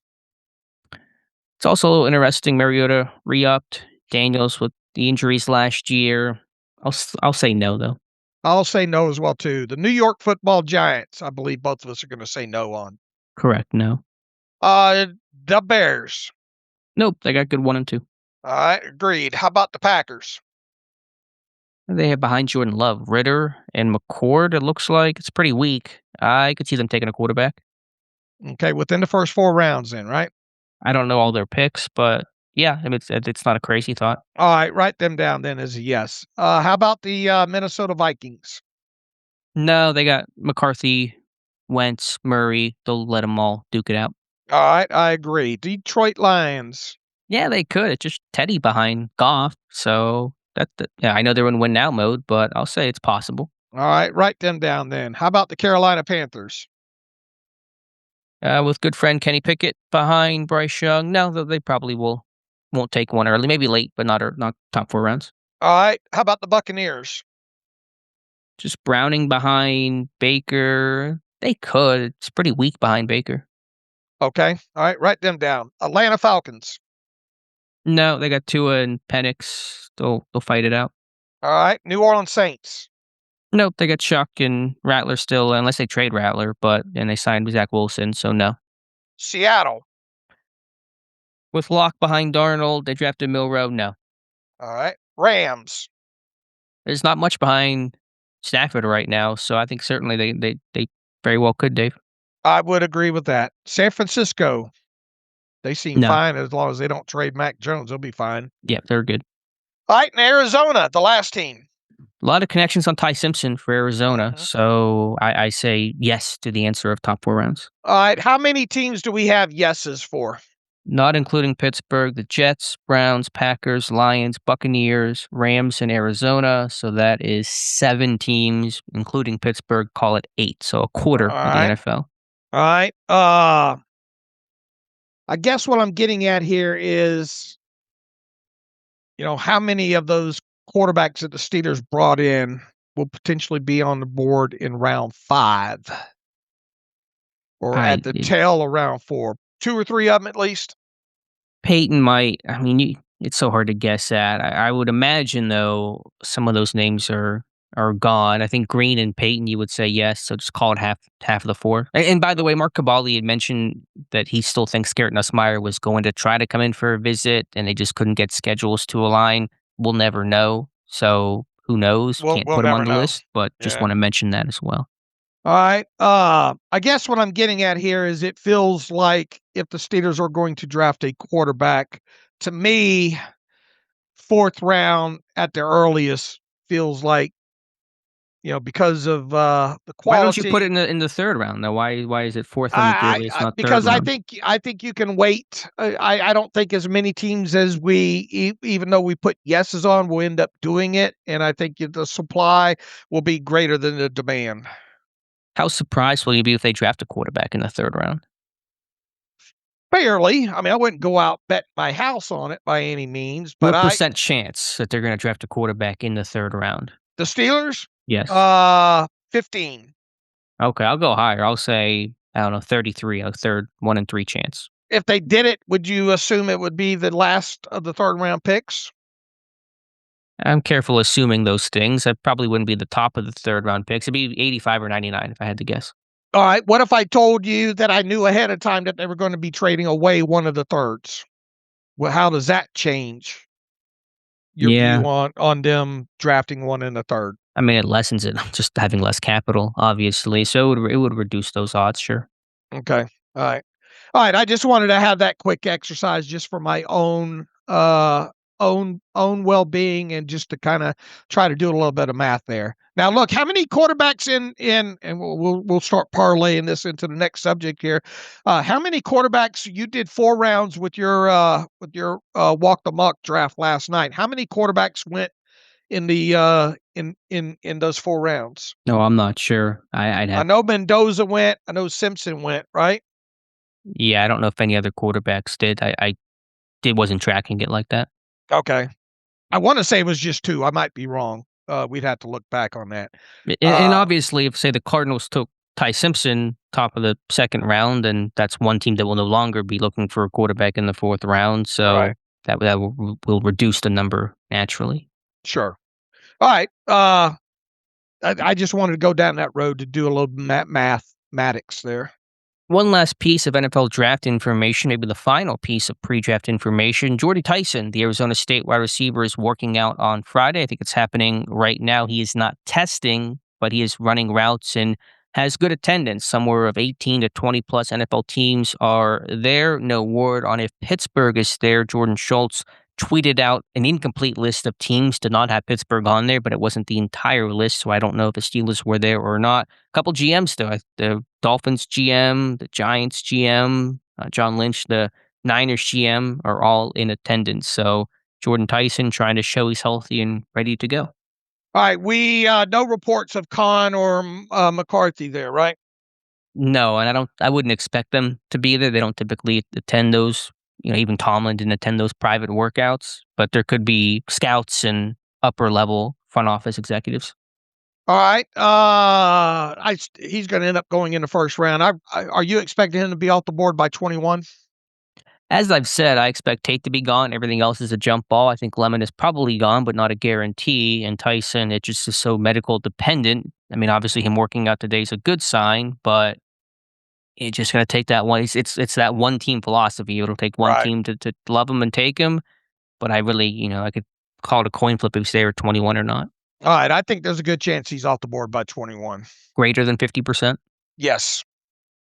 It's also a little interesting. Mariota re-upped. Daniels with the injuries last year. I'll say no though. I'll say no as well too. The New York Football Giants. I believe both of us are going to say no on. Correct. No. The Bears. Nope. They got good 1 and 2. All right, agreed. How about the Packers? They have behind Jordan Love, Ritter, and McCord. It looks like it's pretty weak. I could see them taking a quarterback. Okay, within the first 4 rounds, then, right? I don't know all their picks, but yeah, I mean, it's not a crazy thought. All right, write them down then as a yes. How about the Minnesota Vikings? No, they got McCarthy, Wentz, Murray. They'll let them all duke it out. All right, I agree. Detroit Lions. Yeah, they could. It's just Teddy behind Goff, so yeah, I know they're in win now mode, but I'll say it's possible. All right, write them down then. How about the Carolina Panthers? With good friend Kenny Pickett behind Bryce Young, no, they probably won't take one early, maybe late, but not top 4 rounds. All right, how about the Buccaneers? Just Browning behind Baker. They could. It's pretty weak behind Baker. Okay, all right, write them down. Atlanta Falcons. No, they got Tua and Penix. They'll fight it out. All right, New Orleans Saints. Nope, they got Chuck and Rattler still, unless they trade Rattler, and they signed Zach Wilson, so no. Seattle. With Locke behind Darnold, they drafted Milroe, no. All right, Rams. There's not much behind Stafford right now, so I think certainly they very well could, Dave. I would agree with that. San Francisco. They seem fine as long as they don't trade Mac Jones. They'll be fine. Yeah, they're good. All right, in Arizona, the last team. A lot of connections on Ty Simpson for Arizona, so I say yes to the answer of top 4 rounds. All right, how many teams do we have yeses for? Not including Pittsburgh, the Jets, Browns, Packers, Lions, Buccaneers, Rams, and Arizona. So that is 7 teams, including Pittsburgh. Call it 8, so a quarter of the NFL. All right. I guess what I'm getting at here is, how many of those quarterbacks that the Steelers brought in will potentially be on the board in round 5 or at the tail of round 4? 2 or 3 of them at least? Peyton might. I mean, it's so hard to guess at. I would imagine, though, some of those names are are gone. I think Green and Peyton, you would say yes, so just call it half of the 4. And by the way, Mark Cabali had mentioned that he still thinks Garrett Nussmeier was going to try to come in for a visit, and they just couldn't get schedules to align. We'll never know, so who knows? Can't We'll put him never on the know. list, but just Yeah. want to mention that as well. All right. I guess what I'm getting at here is it feels like if the Steelers are going to draft a quarterback, to me, 4th round at the earliest feels like, because of the Why don't you quality. put it in the 3rd round though? Why is it 4th and the earliest, not 3rd Because round? I think you can wait. I don't think as many teams as even though we put yeses on, will end up doing it, and I think the supply will be greater than the demand. How surprised will you be if they draft a quarterback in the 3rd round? Fairly. I mean, I wouldn't go out bet my house on it by any means, but What percent chance that they're going to draft a quarterback in the 3rd round? the Steelers, Yes. 15. Okay, I'll go higher. I'll say, I don't know, 33, a 1 in 3 chance. If they did it, would you assume it would be the last of the 3rd round picks? I'm careful assuming those things. I probably wouldn't be the top of the 3rd round picks. It'd be 85 or 99 if I had to guess. All right. What if I told you that I knew ahead of time that they were going to be trading away one of the thirds? Well, how does that change your view on them drafting one in the 3rd? I mean, it lessens it. Just having less capital, obviously. So it would reduce those odds, sure. Okay. All right. All right. I just wanted to have that quick exercise just for my own well-being, and just to kind of try to do a little bit of math there. Now, look, how many quarterbacks and we'll start parlaying this into the next subject here. How many quarterbacks you did 4 rounds with your walk the mock draft last night? How many quarterbacks went in the in those 4 rounds? No, I'm not sure. I'd I have. know Mendoza went. I know Simpson went. Right? Yeah, I don't know if any other quarterbacks did. I wasn't tracking it like that. Okay. I want to say it was just 2. I might be wrong. We'd have to look back on that. And obviously, if say the Cardinals took Ty Simpson top of the 2nd round, and that's one team that will no longer be looking for a quarterback in the 4th round. So Right. that will reduce the number naturally. Sure. All right. I just wanted to go down that road to do a little mathematics there. One last piece of NFL draft information, maybe the final piece of pre-draft information. Jordy Tyson, the Arizona State wide receiver, is working out on Friday. I think it's happening right now. He is not testing, but he is running routes and has good attendance. Somewhere of 18 to 20 plus NFL teams are there. No word on if Pittsburgh is there. Jordan Schultz tweeted out an incomplete list of teams, did not have Pittsburgh on there, but it wasn't the entire list, so I don't know if the Steelers were there or not. A couple GMs, though. The Dolphins GM, the Giants GM, John Lynch, the Niners GM, are all in attendance. So Jordan Tyson trying to show he's healthy and ready to go. All right. We no reports of Khan or McCarthy there, right? No, and I wouldn't expect them to be there. They don't typically attend those. Even Tomlin didn't attend those private workouts, but there could be scouts and upper level front office executives. All right. He's going to end up going in the 1st round. Are you expecting him to be off the board by 21? As I've said, I expect Tate to be gone. Everything else is a jump ball. I think Lemon is probably gone, but not a guarantee. And Tyson, it just is so medical dependent. I mean, obviously him working out today is a good sign, but it's just going to take that one. It's that one team philosophy. It'll take one team to love him and take him. But I really, I could call it a coin flip if he's there at 21 or not. All right. I think there's a good chance he's off the board by 21. Greater than 50%? Yes.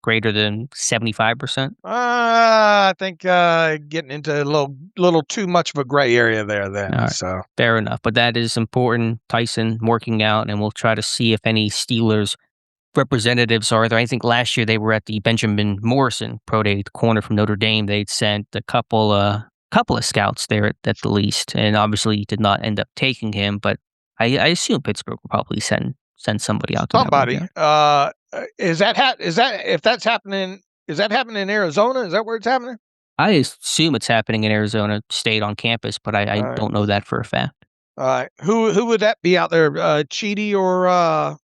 Greater than 75%? I think getting into a little too much of a gray area there then. Right. So fair enough. But that is important. Tyson working out, and we'll try to see if any Steelers representatives are there. I think last year they were at the Benjamin Morrison Pro Day, the corner from Notre Dame. They'd sent a couple of scouts there at the least, and obviously did not end up taking him. But I assume Pittsburgh will probably send somebody out. Somebody. Is that happening in Arizona? Is that where it's happening? I assume it's happening in Arizona State on campus, but I don't know that for a fact. All right. Who would that be out there? Cheedy or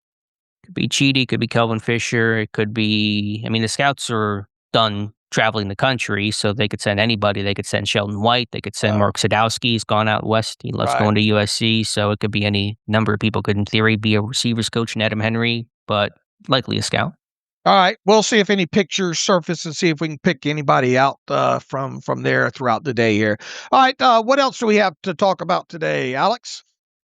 Could be Cheedy, could be Kelvin Fisher, it could be, I mean, the scouts are done traveling the country, so they could send anybody. They could send Sheldon White. They could send Mark Sadowski. He's gone out west. He loves going to USC, so it could be any number of people. Could, in theory, be a receivers coach in Adam Henry, but likely a scout. All right, we'll see if any pictures surface and see if we can pick anybody out from there throughout the day here. All right, what else do we have to talk about today, Alex?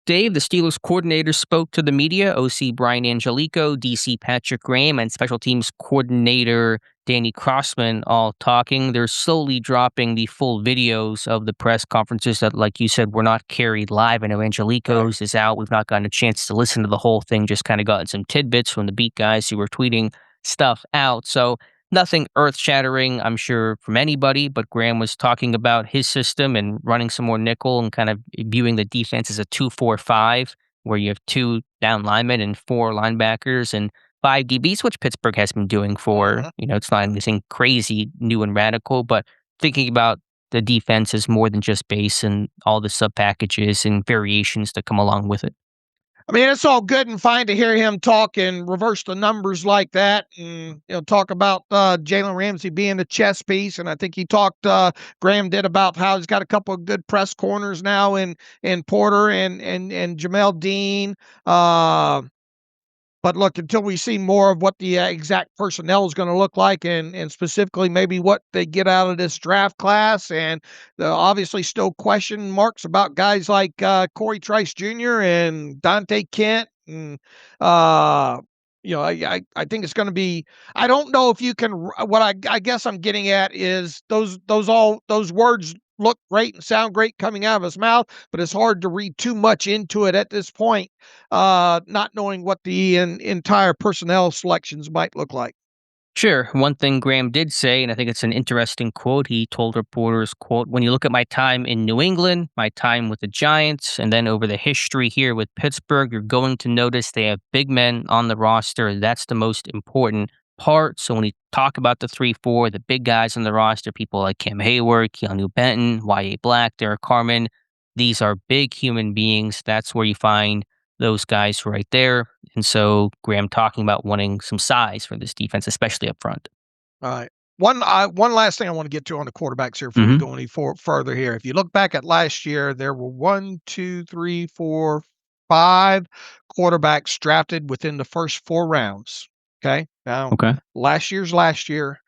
Dave, the Steelers coordinator spoke to the media, OC Brian Angelico, DC Patrick Graham, and special teams coordinator Danny Crossman all talking. They're slowly dropping the full videos of the press conferences that, like you said, were not carried live. I know Angelico's is out. We've not gotten a chance to listen to the whole thing, just kind of gotten some tidbits from the beat guys who were tweeting stuff out. So nothing earth-shattering, I'm sure, from anybody, but Graham was talking about his system and running some more nickel and kind of viewing the defense as a 2-4-5, where you have 2 down linemen and 4 linebackers and 5 DBs, which Pittsburgh has been doing for, it's not anything crazy, new and radical, but thinking about the defense as more than just base and all the sub-packages and variations that come along with it. I mean, it's all good and fine to hear him talk and reverse the numbers like that, and talk about Jalen Ramsey being a chess piece. And I think he talked, Graham did, about how he's got a couple of good press corners now in Porter and Jamel Dean. But look, until we see more of what the exact personnel is going to look like, and specifically maybe what they get out of this draft class, and obviously still question marks about guys like Corey Trice Jr. and Dante Kent, and I think it's going to be. I don't know if you can. What I guess I'm getting at is those words look great and sound great coming out of his mouth, but it's hard to read too much into it at this point, not knowing what the entire personnel selections might look like. Sure. One thing Graham did say, and I think it's an interesting quote, he told reporters, quote, "When you look at my time in New England, my time with the Giants, and then over the history here with Pittsburgh, you're going to notice they have big men on the roster. That's the most important part." So when we talk about the 3-4, the big guys on the roster, people like Cam Hayward, Keanu Benton, Y.A. Black, Derek Carman, these are big human beings. That's where you find those guys right there. And so Graham talking about wanting some size for this defense, especially up front. All right. One last thing I want to get to on the quarterbacks here before we go any further here. If you look back at last year, there were 5 quarterbacks drafted within the first 4 rounds. Okay. Now, last year,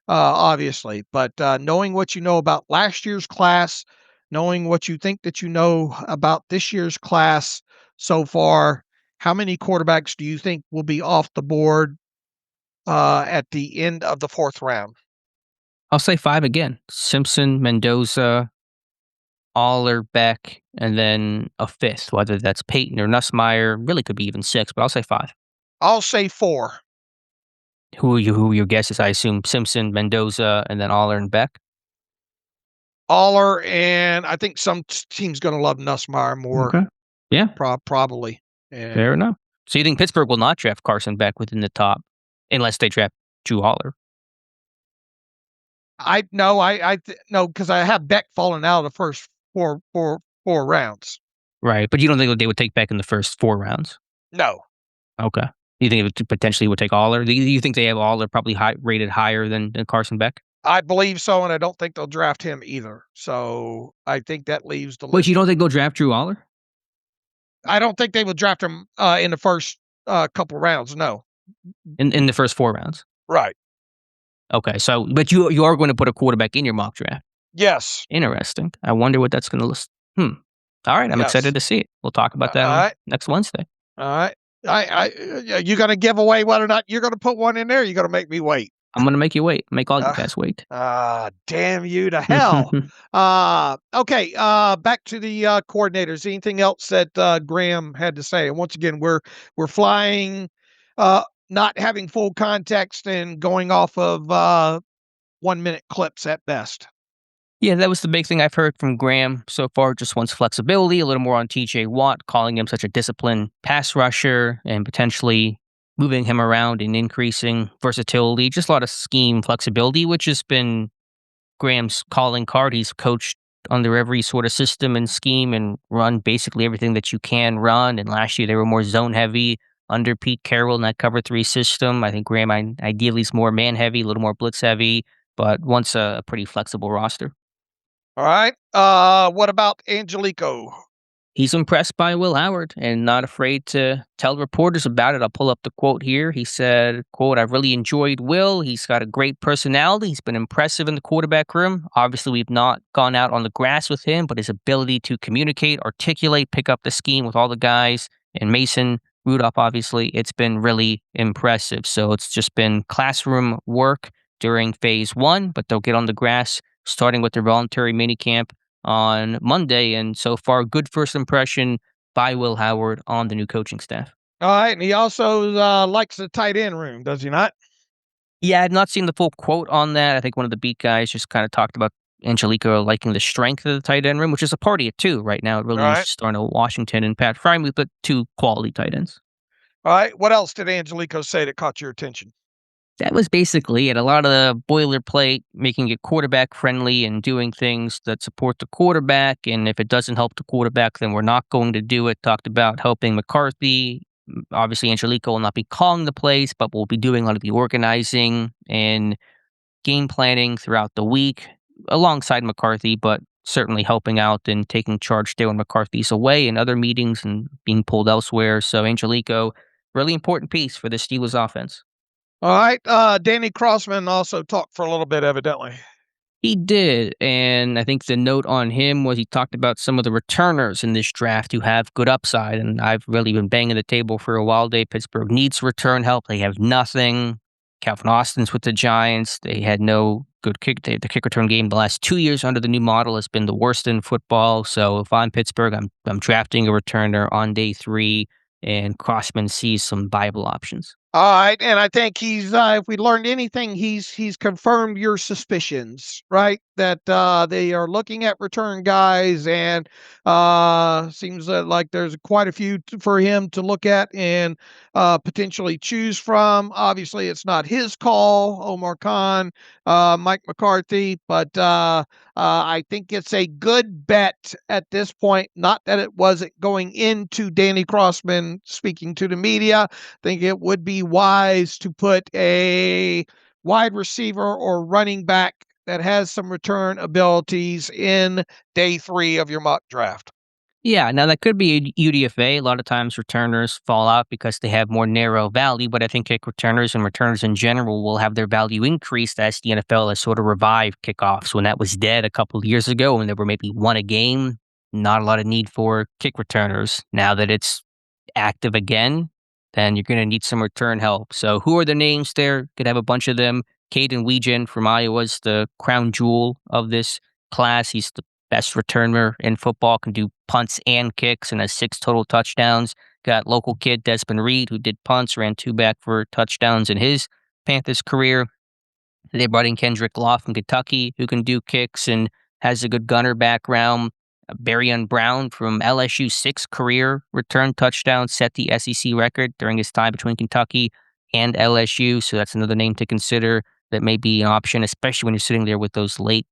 obviously, but knowing what you know about last year's class, knowing what you think that you know about this year's class so far, how many quarterbacks do you think will be off the board at the end of the 4th round? I'll say 5 again. Simpson, Mendoza, Aller, Beck, and then a 5th, whether that's Peyton or Nussmeier. Really could be even 6, but I'll say 5. I'll say 4. Who are your guesses? I assume Simpson, Mendoza, and then Aller and Beck? Aller, and I think some team's going to love Nussmeier more. Okay. Yeah. Probably. And fair enough. So you think Pittsburgh will not draft Carson Beck within the top unless they draft Drew Aller? No, because I have Beck falling out of the first four rounds. Right, but you don't think they would take Beck in the first 4 rounds? No. Okay. You think it potentially would take Aller? Do you think they have Aller probably rated higher than Carson Beck? I believe so, and I don't think they'll draft him either. So I think that leaves the list. Wait, you don't think they'll draft Drew Aller? I don't think they would draft him in the first couple rounds. No. In the first 4 rounds? Right. Okay, so but you are going to put a quarterback in your mock draft? Yes. Interesting. I wonder what that's going to list. All right, I'm excited to see it. We'll talk about that next Wednesday. All right. You going to give away whether or not you're going to put one in there? You're going to make me wait. I'm going to make you wait. Make all you guys wait. Damn you to hell. Okay. Back to the coordinators. Anything else that Graham had to say? And once again, we're flying, not having full context and going off of 1-minute clips at best. Yeah, that was the big thing I've heard from Graham so far. Just wants flexibility, a little more on TJ Watt, calling him such a disciplined pass rusher and potentially moving him around and increasing versatility. Just a lot of scheme flexibility, which has been Graham's calling card. He's coached under every sort of system and scheme and run basically everything that you can run. And last year they were more zone heavy under Pete Carroll in that cover 3 system. I think Graham ideally is more man heavy, a little more blitz heavy. but once a pretty flexible roster. All right. What about Angelico? He's impressed by Will Howard and not afraid to tell reporters about it. I'll pull up the quote here. He said, quote, "I've really enjoyed Will. He's got a great personality. He's been impressive in the quarterback room. Obviously, we've not gone out on the grass with him, but his ability to communicate, articulate, pick up the scheme with all the guys, and Mason Rudolph, obviously, it's been really impressive." So it's just been classroom work during phase one, but they'll get on the grass starting with their voluntary minicamp on Monday, and so far, good first impression by Will Howard on the new coaching staff. All right, and he also likes the tight end room, does he not? Yeah, I've not seen the full quote on that. I think one of the beat guys just kind of talked about Angelico liking the strength of the tight end room, which is a part of it too. Right now, it really All is right. just Darnell Washington and Pat Freiermuth, but two quality tight ends. All right. What else did Angelico say that caught your attention? That was basically it. A lot of the boilerplate, making it quarterback friendly and doing things that support the quarterback. And if it doesn't help the quarterback, then we're not going to do it. Talked about helping McCarthy. Obviously, Angelico will not be calling the plays, but will be doing a lot of the organizing and game planning throughout the week alongside McCarthy, but certainly helping out and taking charge there when McCarthy's away in other meetings and being pulled elsewhere. So Angelico, really important piece for the Steelers offense. All right. Danny Crossman also talked for a little bit, evidently. He did, and I think the note on him was he talked about some of the returners in this draft who have good upside, and I've really been banging the table for a while. Pittsburgh needs return help. They have nothing. Calvin Austin's with the Giants. They had no good kick. The kick return game the last 2 years under the new model has been the worst in football. So if I'm Pittsburgh, I'm drafting a returner on day 3, and Crossman sees some viable options. All right, and I think he's if we learned anything, he's confirmed your suspicions, right? That they are looking at return guys, and seems like there's quite a few for him to look at and potentially choose from. Obviously, it's not his call, Omar Khan, Mike McCarthy, but I think it's a good bet at this point. Not that it wasn't going into Danny Crossman speaking to the media. I think it would be wise to put a wide receiver or running back that has some return abilities in day 3 of your mock draft. Yeah, now that could be a UDFA. A lot of times returners fall out because they have more narrow value, but I think kick returners and returners in general will have their value increased as the NFL has sort of revived kickoffs. When that was dead a couple of years ago, when there were maybe one a game, not a lot of need for kick returners. Now that it's active again, then you're going to need some return help. So who are the names there? Could have a bunch of them. Caden Weegan from Iowa is the crown jewel of this class. He's the best returner in football, can do punts and kicks, and has 6 total touchdowns. Got local kid Desmond Reed, who did punts, ran 2 back for touchdowns in his Panthers career. They brought in Kendrick Law from Kentucky, who can do kicks and has a good gunner background. Barryon Brown from LSU, 6 career return touchdowns, set the SEC record during his time between Kentucky and LSU. So that's another name to consider that may be an option, especially when you're sitting there with those late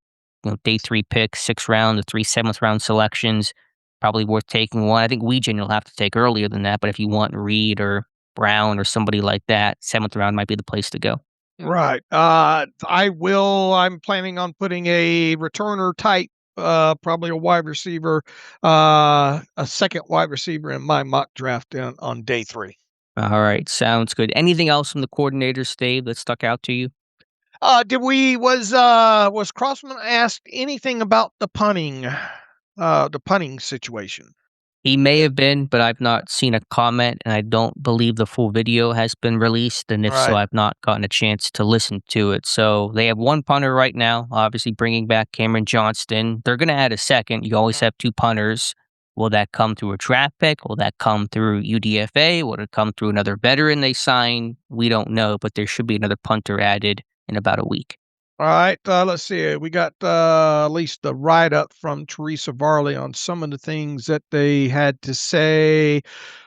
day 3 picks, 6th round, the 3 7th round selections. Probably worth taking one. I think Weegan you'll have to take earlier than that, but if you want Reed or Brown or somebody like that, 7th round might be the place to go. Right. I'm planning on putting a returner type, probably a wide receiver, a second wide receiver in my mock draft on day 3. All right, sounds good. Anything else from the coordinators, Dave, that stuck out to you? Was Crossman asked anything about the punting situation? He may have been, but I've not seen a comment, and I don't believe the full video has been released. And if so, Right. I've not gotten a chance to listen to it. So they have 1 punter right now, obviously bringing back Cameron Johnston. They're going to add a second. You always have 2 punters. Will that come through a draft pick? Will that come through UDFA? Will it come through another veteran they sign? We don't know, but there should be another punter added in about a week. All right, let's see. We got at least the write-up from Teresa Varley on some of the things that they had to say.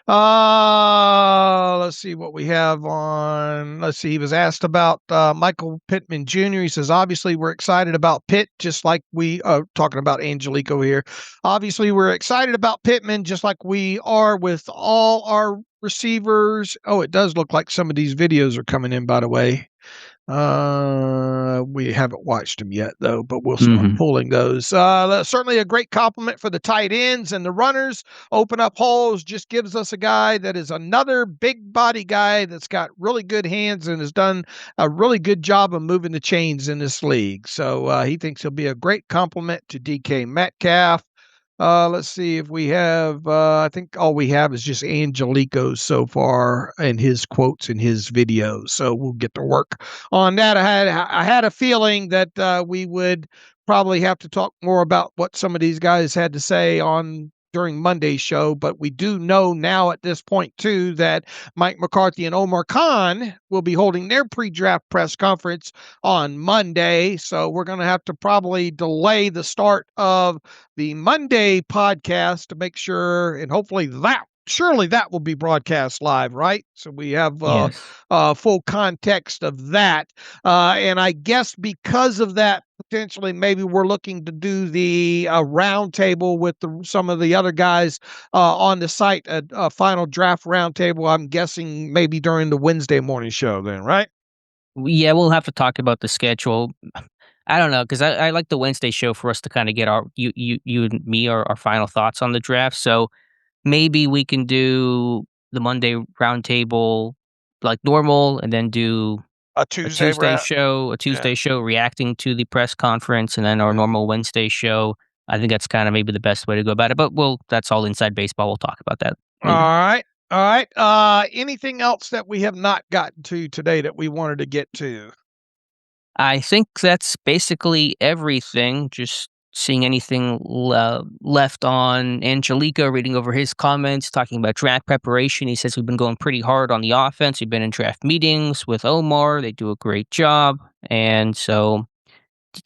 Let's see what we have on. Let's see. He was asked about Michael Pittman Jr. He says, obviously, we're excited about Pitt, just like we are talking about Angelico here. Obviously, we're excited about Pittman, just like we are with all our receivers. Oh, it does look like some of these videos are coming in, by the way. We haven't watched them yet, though, but we'll start Mhm. pulling those. Certainly a great compliment for the tight ends and the runners. Open up holes, just gives us a guy that is another big body guy that's got really good hands and has done a really good job of moving the chains in this league. So he thinks he'll be a great compliment to DK Metcalf. Let's see if we have, I think all we have is just Angelico so far and his quotes in his videos. So we'll get to work on that. I had a feeling that we would probably have to talk more about what some of these guys had to say on during Monday's show, but we do know now at this point too that Mike McCarthy and Omar Khan will be holding their pre-draft press conference on Monday. So we're going to have to probably delay the start of the Monday podcast to make sure, and hopefully surely that will be broadcast live, right? So we have Yes. full context of that. And I guess because of that, potentially maybe we're looking to do the roundtable with some of the other guys on the site, a final draft roundtable. I'm guessing maybe during the Wednesday morning show then, right? Yeah, we'll have to talk about the schedule. I don't know, 'cause I like the Wednesday show for us to kinda get you and me, our final thoughts on the draft, so maybe we can do the Monday roundtable like normal and then do A a Tuesday Tuesday round. show a Yeah. Tuesday show reacting to the press conference and then our Yeah. normal Wednesday show. I think that's kinda maybe the best way to go about it, but that's all inside baseball, we'll talk about that All later. right. All right. Anything else that we have not gotten to today that we wanted to get to? I think that's basically everything. Just seeing anything left on Angelico, reading over his comments, talking about draft preparation. He says we've been going pretty hard on the offense. We've been in draft meetings with Omar. They do a great job. And so,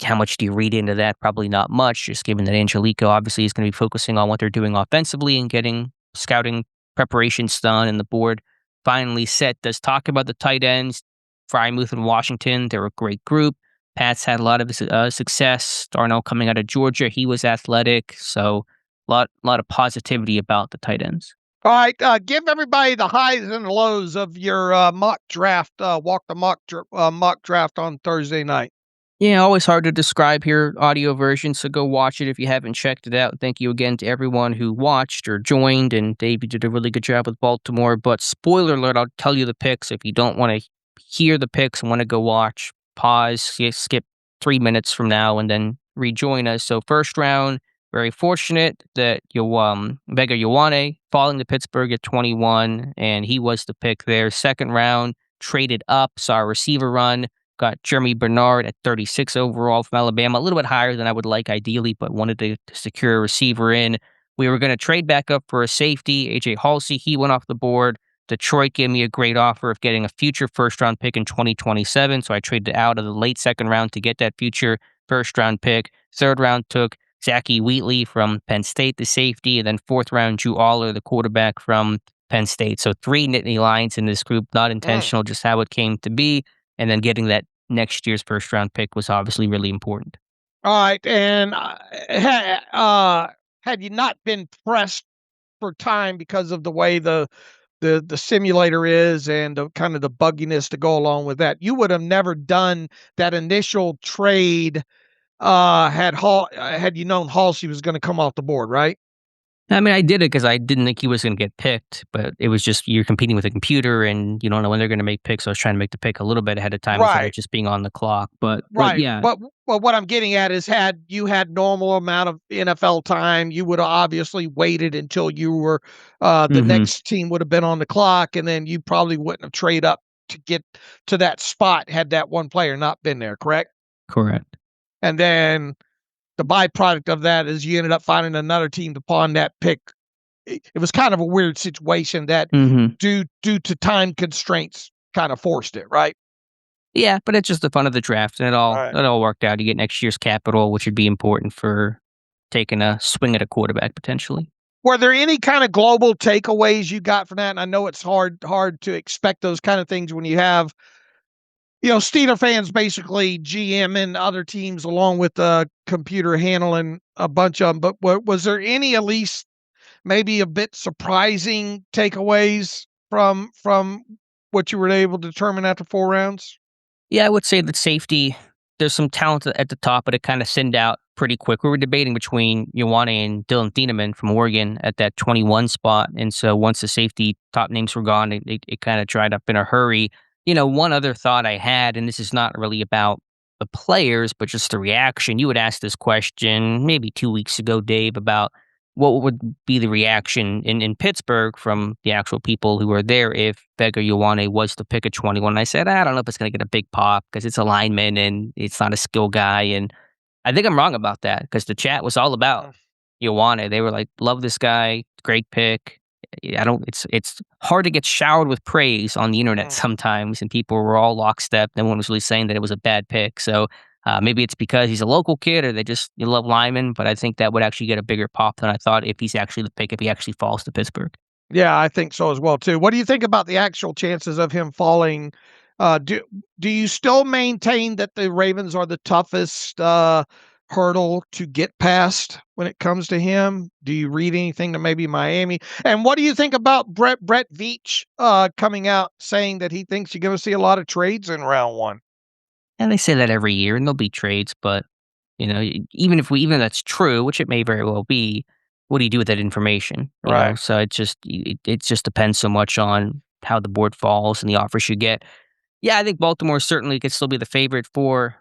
how much do you read into that? Probably not much, just given that Angelico obviously is going to be focusing on what they're doing offensively and getting scouting preparations done. And the board finally set. Does talk about the tight ends, Frymouth and Washington. They're a great group. Pat's had a lot of success. Darnell coming out of Georgia, he was athletic. So, lot of positivity about the tight ends. All right. Give everybody the highs and lows of your mock draft. Walk the mock draft on Thursday night. Yeah, always hard to describe here, audio version, so go watch it if you haven't checked it out. Thank you again to everyone who watched or joined, and Dave, you did a really good job with Baltimore. But spoiler alert, I'll tell you the picks. If you don't want to hear the picks and want to go watch, pause, skip 3 minutes from now, and then rejoin us. So first round, very fortunate that Vega Ioane falling to Pittsburgh at 21, and he was the pick there. Second round, traded up, saw a receiver run. Got Jeremy Bernard at 36 overall from Alabama, a little bit higher than I would like ideally, but wanted to secure a receiver in. We were going to trade back up for a safety, AJ Halsey. He went off the board. Detroit gave me a great offer of getting a future first-round pick in 2027, so I traded out of the late second round to get that future first-round pick. Third round took Zachy Wheatley from Penn State, the safety, and then fourth round, Drew Aller, the quarterback from Penn State. So 3 Nittany Lions in this group, not intentional, just how it came to be. And then getting that next year's first round pick was obviously really important. All right. And had you not been pressed for time because of the way the simulator is and the kind of the bugginess to go along with that, you would have never done that initial trade had you known Halsey was going to come off the board, right? I mean, I did it because I didn't think he was going to get picked, but it was just you're competing with a computer and you don't know when they're going to make picks. So I was trying to make the pick a little bit ahead of time instead of Right. just being on the clock. But Right. yeah. But what I'm getting at is had you had normal amount of NFL time, you would have obviously waited until you were the Hmm. next team would have been on the clock, and then you probably wouldn't have traded up to get to that spot had that one player not been there, correct? Correct. And then the byproduct of that is you ended up finding another team to pawn that pick. It was kind of a weird situation that Hmm. due to time constraints kind of forced it, right? Yeah, but it's just the fun of the draft, and All right. it all worked out. You get next year's capital, which would be important for taking a swing at a quarterback potentially. Were there any kind of global takeaways you got from that? And I know it's hard to expect those kind of things when you have, Steeler fans basically GM and other teams along with the computer handling a bunch of them. But was there any at least maybe a bit surprising takeaways from what you were able to determine after 4 rounds? Yeah, I would say that safety, there's some talent at the top, but it kind of thinned out pretty quick. We were debating between Ioane and Dylan Thieneman from Oregon at that 21 spot. And so once the safety top names were gone, it kind of dried up in a hurry. One other thought I had, and this is not really about the players, but just the reaction. You had asked this question maybe 2 weeks ago, Dave, about what would be the reaction in Pittsburgh from the actual people who were there if Vega Ioane was to pick a 21? And I said, I don't know if it's going to get a big pop because it's a lineman and it's not a skill guy. And I think I'm wrong about that because the chat was all about Ioane. They were like, love this guy, great pick. It's hard to get showered with praise on the internet sometimes, and people were all lockstep. No one was really saying that it was a bad pick. So maybe it's because he's a local kid or they just love linemen, but I think that would actually get a bigger pop than I thought if he's actually the pick, if he actually falls to Pittsburgh. Yeah, I think so as well too. What do you think about the actual chances of him falling? Do you still maintain that the Ravens are the toughest hurdle to get past when it comes to him? Do you read anything to maybe Miami? And what do you think about Brett Veach coming out saying that he thinks you're going to see a lot of trades in round one? And they say that every year, and there'll be trades, but even if that's true, which it may very well be, what do you do with that information? Right. So it just depends so much on how the board falls and the offers you get. Yeah, I think Baltimore certainly could still be the favorite for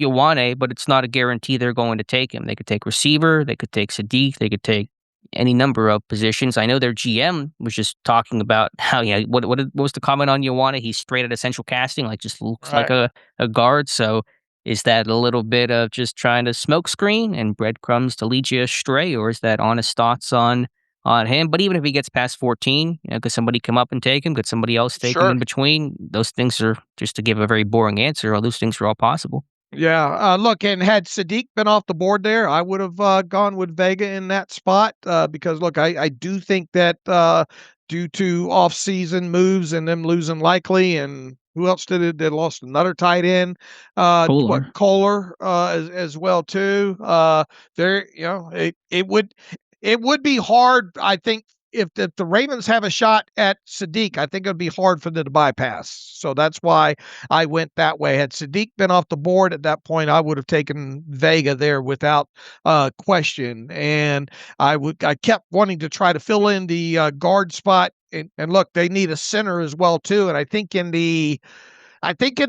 Ioane, but it's not a guarantee they're going to take him. They could take receiver, they could take Sadiq, they could take any number of positions. I know their GM was just talking about how, what was the comment on Ioane? He's straight out of central casting, like just looks like a guard. So is that a little bit of just trying to smoke screen and breadcrumbs to lead you astray, or is that honest thoughts on him? But even if he gets past 14, could somebody come up and take him? Could somebody else take him in between? Those things are, just to give a very boring answer, all those things are all possible. Yeah, look, and had Sadiq been off the board there, I would have gone with Vega in that spot because, look, I do think that due to off-season moves and them losing Likely, and who else did it? They lost another tight end, Kohler as well too. There, it would be hard, I think. If the Ravens have a shot at Sadiq, I think it would be hard for them to bypass. So that's why I went that way. Had Sadiq been off the board at that point, I would have taken Vega there without question. And I kept wanting to try to fill in the guard spot. And look, they need a center as well too. And I think in the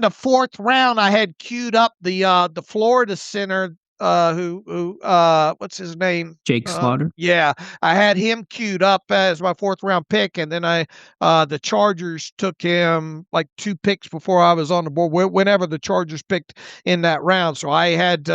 fourth round, I had queued up the Florida center. What's his name? Jake Slaughter. Yeah, I had him queued up as my fourth round pick, and then the Chargers took him like 2 picks before I was on the board. Whenever the Chargers picked in that round, so I had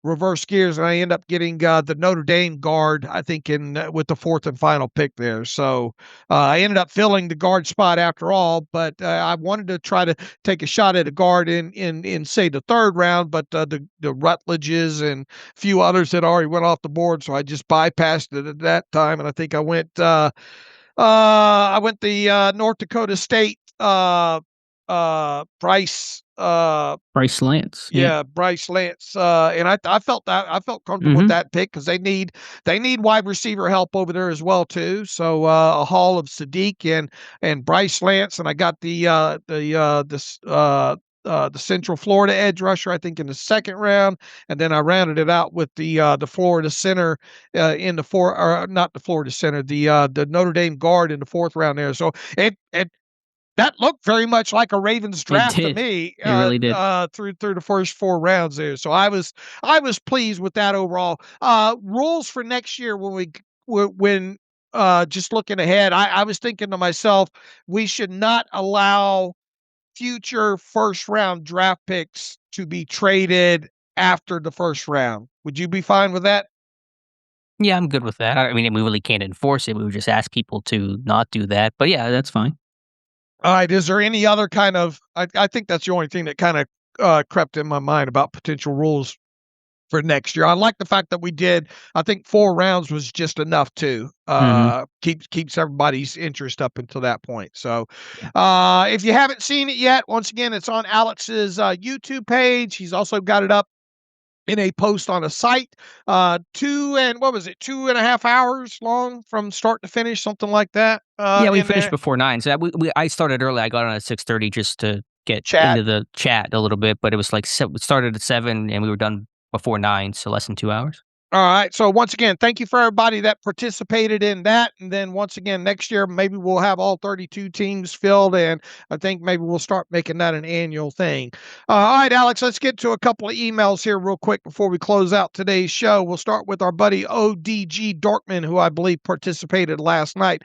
reverse gears, and I end up getting the Notre Dame guard, I think, with the fourth and final pick there. So I ended up filling the guard spot after all, but I wanted to try to take a shot at a guard in say the third round, but the Rutledges and a few others had already went off the board, so I just bypassed it at that time, and I think I went the North Dakota State Bryce Lance. Yeah, Bryce Lance. And I felt comfortable with that pick because they need wide receiver help over there as well too. So a haul of Sadiq and Bryce Lance, and I got the Central Florida edge rusher, I think, in the second round, and then I rounded it out with the Florida center in the not the Florida center, the Notre Dame guard in the fourth round there. So it that looked very much like a Ravens draft to me. It really did. Through the first 4 rounds there. So I was pleased with that overall. Rules for next year when just looking ahead, I was thinking to myself, we should not allow future first round draft picks to be traded after the first round. Would you be fine with that? Yeah, I'm good with that. I mean, we really can't enforce it. We would just ask people to not do that. But yeah, that's fine. All right. Is there any other kind of? I think that's the only thing that kind of crept in my mind about potential rules for next year. I like the fact that we did. I think 4 rounds was just enough to keeps everybody's interest up until that point. So, if you haven't seen it yet, once again, it's on Alex's YouTube page. He's also got it up in a post on a site, 2.5 hours long from start to finish, something like that. Yeah, we finished before 9. So I started early. I got on at 6:30 just to get Chat. into the chat a little bit, but it was like it started at 7 and we were done before 9, so less than 2 hours. All right. So once again, thank you for everybody that participated in that. And then once again, next year, maybe we'll have all 32 teams filled. And I think maybe we'll start making that an annual thing. All right, Alex, let's get to a couple of emails here real quick before we close out today's show. We'll start with our buddy ODG Dortman, who I believe participated last night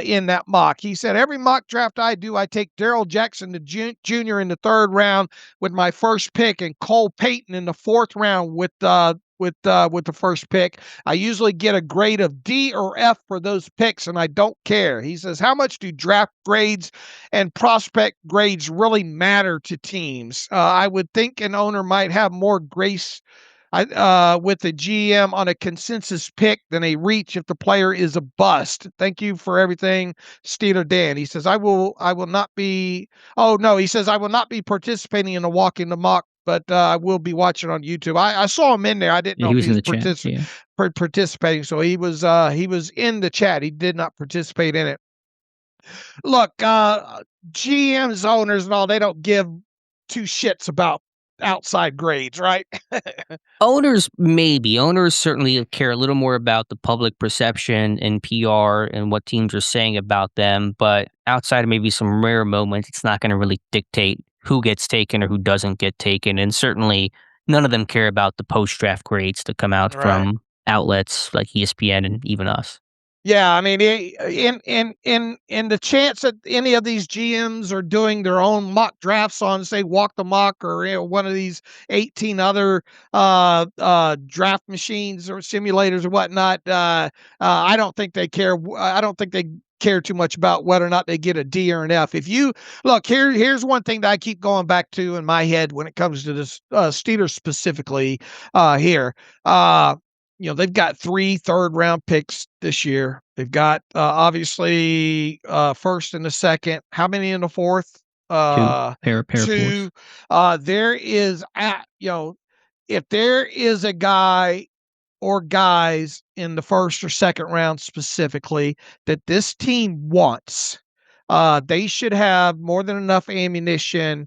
in that mock. He said, every mock draft I do, I take Darrell Jackson Jr. in the 3rd round with my first pick and Cole Payton in the 4th round with the first pick. I usually get a grade of D or F for those picks, and I don't care. He says, how much do draft grades and prospect grades really matter to teams? I would think an owner might have more grace with the GM on a consensus pick than a reach if the player is a bust. Thank you for everything, Steeler Dan. He says, I will not be, he says, I will not be participating in the walk in the mock, but I will be watching on YouTube. I saw him in there. I didn't know he was if he in the chat, participating. So he was in the chat. He did not participate in it. Look, GMs, owners, and all, they don't give 2 shits about outside grades, right? Owners certainly care a little more about the public perception and PR and what teams are saying about them, but outside of maybe some rare moments, it's not going to really dictate who gets taken or who doesn't get taken. And certainly none of them care about the post-draft grades that come out from outlets like ESPN and even us. Yeah, I mean, in the chance that any of these GMs are doing their own mock drafts on, say, Walk the Mock or one of these 18 other draft machines or simulators or whatnot, I don't think they care. I don't think they care too much about whether or not they get a D or an F. If you look here's one thing that I keep going back to in my head when it comes to this Steelers specifically here. They've got 3 third-round picks this year. They've got obviously first and the second. How many in the 4th? 2 pair 2. There is if there is a guy or guys in the 1st or 2nd round specifically that this team wants, they should have more than enough ammunition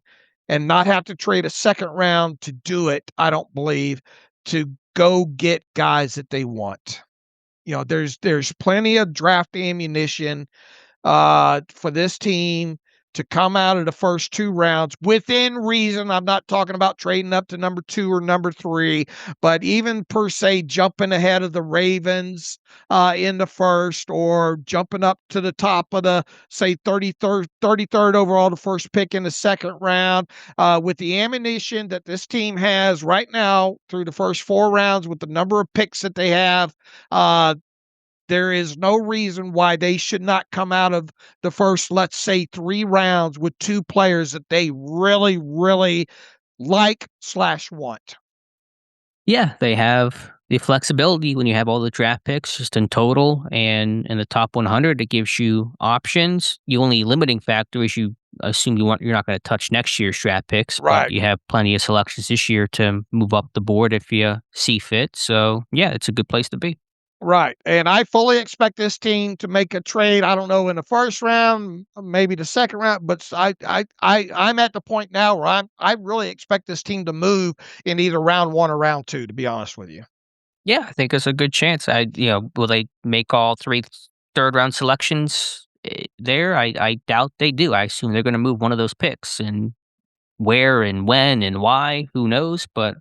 and not have to trade a 2nd round to do it, I don't believe, to go get guys that they want. There's plenty of draft ammunition for this team to come out of the first 2 rounds within reason. I'm not talking about trading up to number 2 or number 3, but even per se jumping ahead of the Ravens in the 1st, or jumping up to the top of the, say, 33rd overall, the first pick in the 2nd round, with the ammunition that this team has right now through the first 4 rounds with the number of picks that they have. There is no reason why they should not come out of the first, let's say, 3 rounds with 2 players that they really, really like/want. Yeah, they have the flexibility when you have all the draft picks just in total, and in the top 100, it gives you options. The only limiting factor is you assume you're not going to touch next year's draft picks, right? But you have plenty of selections this year to move up the board if you see fit. So yeah, it's a good place to be. Right. And I fully expect this team to make a trade. I don't know, in the 1st round, maybe the 2nd round, but I'm at the point now where I really expect this team to move in either round 1 or round 2, to be honest with you. Yeah, I think there's a good chance. Will they make all 3 third-round selections there? I doubt they do. I assume they're going to move one of those picks, and where and when and why, who knows, but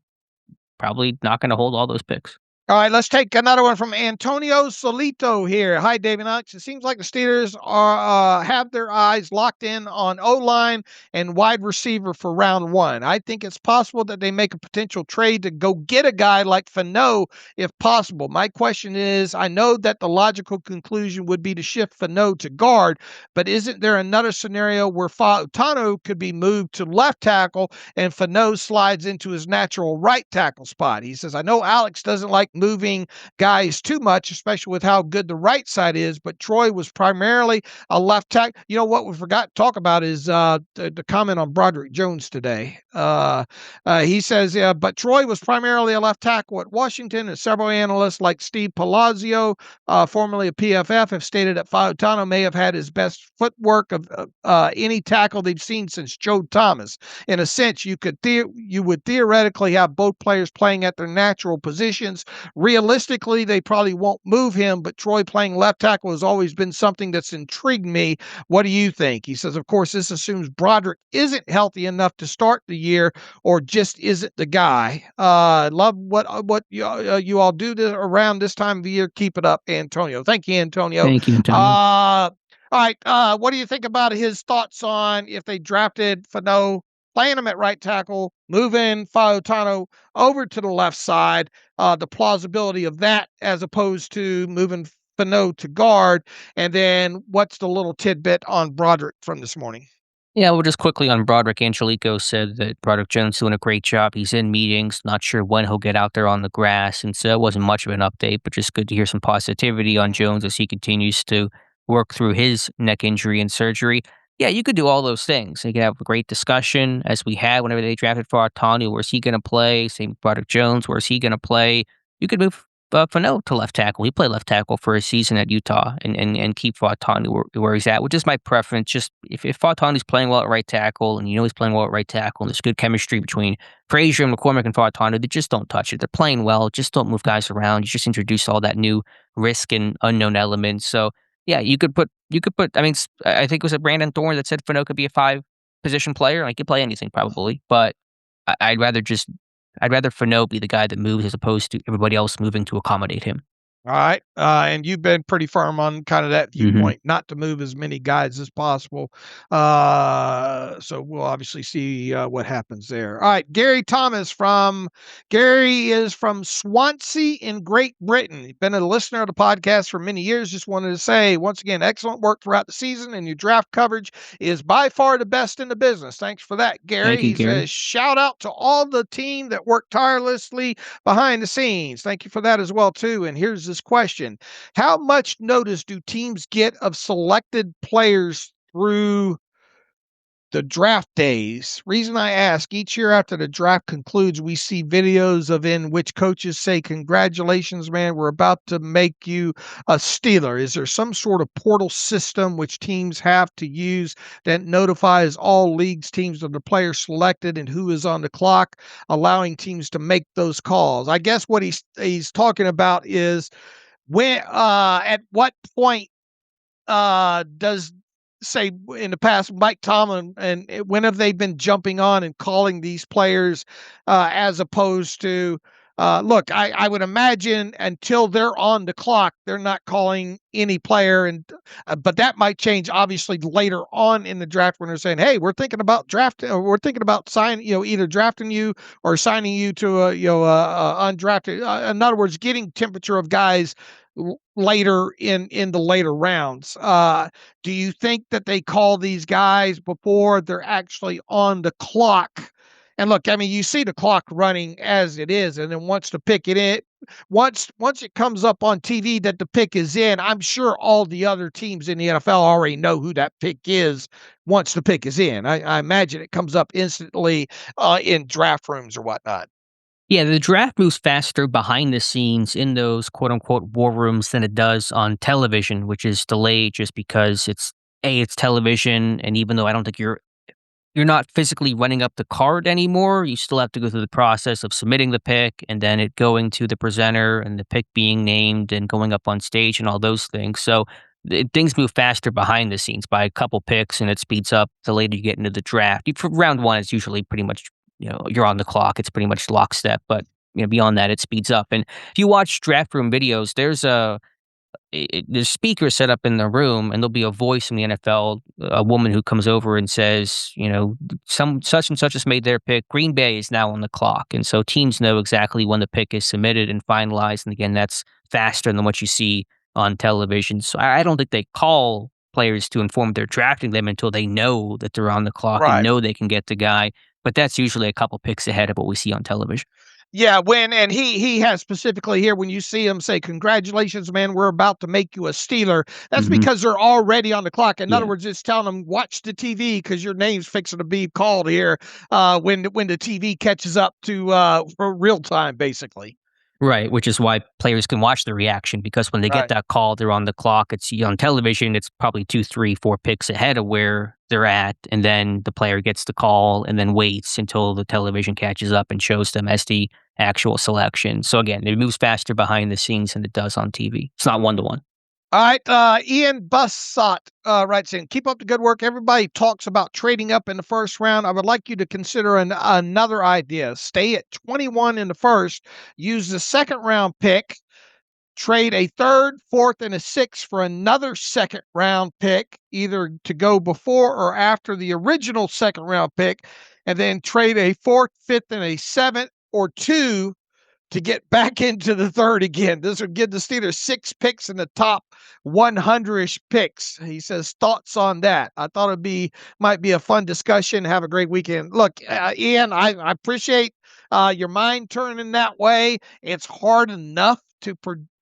probably not going to hold all those picks. All right, let's take another one from Antonio Solito here. Hi, Dave and Alex. It seems like the Steelers are have their eyes locked in on O-line and wide receiver for round 1. I think it's possible that they make a potential trade to go get a guy like Fano if possible. My question is, I know that the logical conclusion would be to shift Fano to guard, but isn't there another scenario where Tano could be moved to left tackle and Fano slides into his natural right tackle spot? He says, I know Alex doesn't like moving guys too much, especially with how good the right side is. But Troy was primarily a left tackle. You know what we forgot to talk about is the comment on Broderick Jones today. He says, yeah, but Troy was primarily a left tackle at Washington, and several analysts like Steve Palazzo, formerly of PFF, have stated that Fautano may have had his best footwork of any tackle they've seen since Joe Thomas. In a sense, you would theoretically have both players playing at their natural positions. Realistically, they probably won't move him, but Troy playing left tackle has always been something that's intrigued me. What do you think? He says, of course, this assumes Broderick isn't healthy enough to start the year or just isn't the guy. Love what you all do around this time of the year. Keep it up, Antonio. Thank you, Antonio. Thank you, Antonio. All right. What do you think about his thoughts on if they drafted Fano, playing him at right tackle, moving Fautano over to the left side, the plausibility of that as opposed to moving Fano to guard? And then what's the little tidbit on Broderick from this morning? Yeah, well, just quickly on Broderick, Angelico said that Broderick Jones doing a great job. He's in meetings, not sure when he'll get out there on the grass, and so it wasn't much of an update, but just good to hear some positivity on Jones as he continues to work through his neck injury and surgery. Yeah, you could do all those things. You could have a great discussion, as we had whenever they drafted Fautanu. Where's he going to play? Same with Broderick Jones. Where's he going to play? You could move Fano to left tackle. He played left tackle for a season at Utah and keep Fautanu where he's at, which is my preference. Just if Fautanu's playing well at right tackle, and you know he's playing well at right tackle, and there's good chemistry between Frazier and McCormick and Fautanu, they just don't touch it. They're playing well. Just don't move guys around. You just introduce all that new risk and unknown elements. So yeah, you could put. I mean, I think it was Brandon Thorne that said Fano could be a 5-position player. Like, he could play anything probably, but I'd rather Fano be the guy that moves as opposed to everybody else moving to accommodate him. All right. And you've been pretty firm on kind of that viewpoint, not to move as many guys as possible. So we'll obviously see what happens there. All right. Gary is from Swansea in Great Britain. He's been a listener of the podcast for many years. Just wanted to say, once again, excellent work throughout the season, and your draft coverage is by far the best in the business. Thanks for that, Gary. Thank you, Gary. He says, shout out to all the team that worked tirelessly behind the scenes. Thank you for that as well, too. And here's this question: how much notice do teams get of selected players through the draft days? Reason I ask, each year after the draft concludes, we see videos in which coaches say, congratulations, man, we're about to make you a Steeler. Is there some sort of portal system which teams have to use that notifies all leagues teams of the players selected and who is on the clock, allowing teams to make those calls? I guess what he's talking about is when, at what point does, say, in the past, Mike Tomlin, and when have they been jumping on and calling these players as opposed to, look, I would imagine until they're on the clock, they're not calling any player, and but that might change obviously later on in the draft when they're saying, hey, we're thinking about drafting, or we're thinking about signing, either drafting you or signing you to a undrafted. In other words, getting temperature of guys later in the later rounds. Do you think that they call these guys before they're actually on the clock? And look, I mean, you see the clock running as it is, and then once it comes up on TV that the pick is in, I'm sure all the other teams in the NFL already know who that pick is once the pick is in. I imagine it comes up instantly in draft rooms or whatnot. Yeah, the draft moves faster behind the scenes in those quote-unquote war rooms than it does on television, which is delayed just because it's television, and even though I don't think you're not physically running up the card anymore, you still have to go through the process of submitting the pick and then it going to the presenter and the pick being named and going up on stage and all those things. So things move faster behind the scenes by a couple picks, and it speeds up the later you get into the draft. For round one, it's usually pretty much, you're on the clock. It's pretty much lockstep, but beyond that, it speeds up. And if you watch draft room videos, there's speakers set up in the room, and there'll be a voice from the NFL, a woman who comes over and says, some such and such has made their pick. Green Bay is now on the clock. And so teams know exactly when the pick is submitted and finalized. And again, that's faster than what you see on television. So I don't think they call players to inform they're drafting them until they know that they're on the clock and know they can get the guy. But that's usually a couple picks ahead of what we see on television. Yeah, and he has specifically here, when you see him say, "Congratulations, man, we're about to make you a Steeler," that's Mhm. because they're already on the clock. In other Yeah. words, it's telling them, watch the TV because your name's fixing to be called here when the TV catches up to for real time, basically. Right, which is why players can watch the reaction because when they get Right. that call, they're on the clock. It's on television, it's probably 2, 3, 4 picks ahead of where they're at, and then the player gets the call and then waits until the television catches up and shows them as the actual selection. So again, it moves faster behind the scenes than it does on TV. It's not one to one. All right, Ian Bussot writes in, keep up the good work. Everybody talks about trading up in the first round. I would like you to consider another idea. Stay at 21 in the first, use the second round pick, trade a third, fourth, and a sixth for another second round pick, either to go before or after the original second round pick, and then trade a fourth, fifth, and a seventh or two to get back into the third again. This would give the Steelers 6 picks in the top 100-ish picks. He says, thoughts on that? I thought might be a fun discussion. Have a great weekend. Look, Ian, I appreciate your mind turning that way. It's hard enough to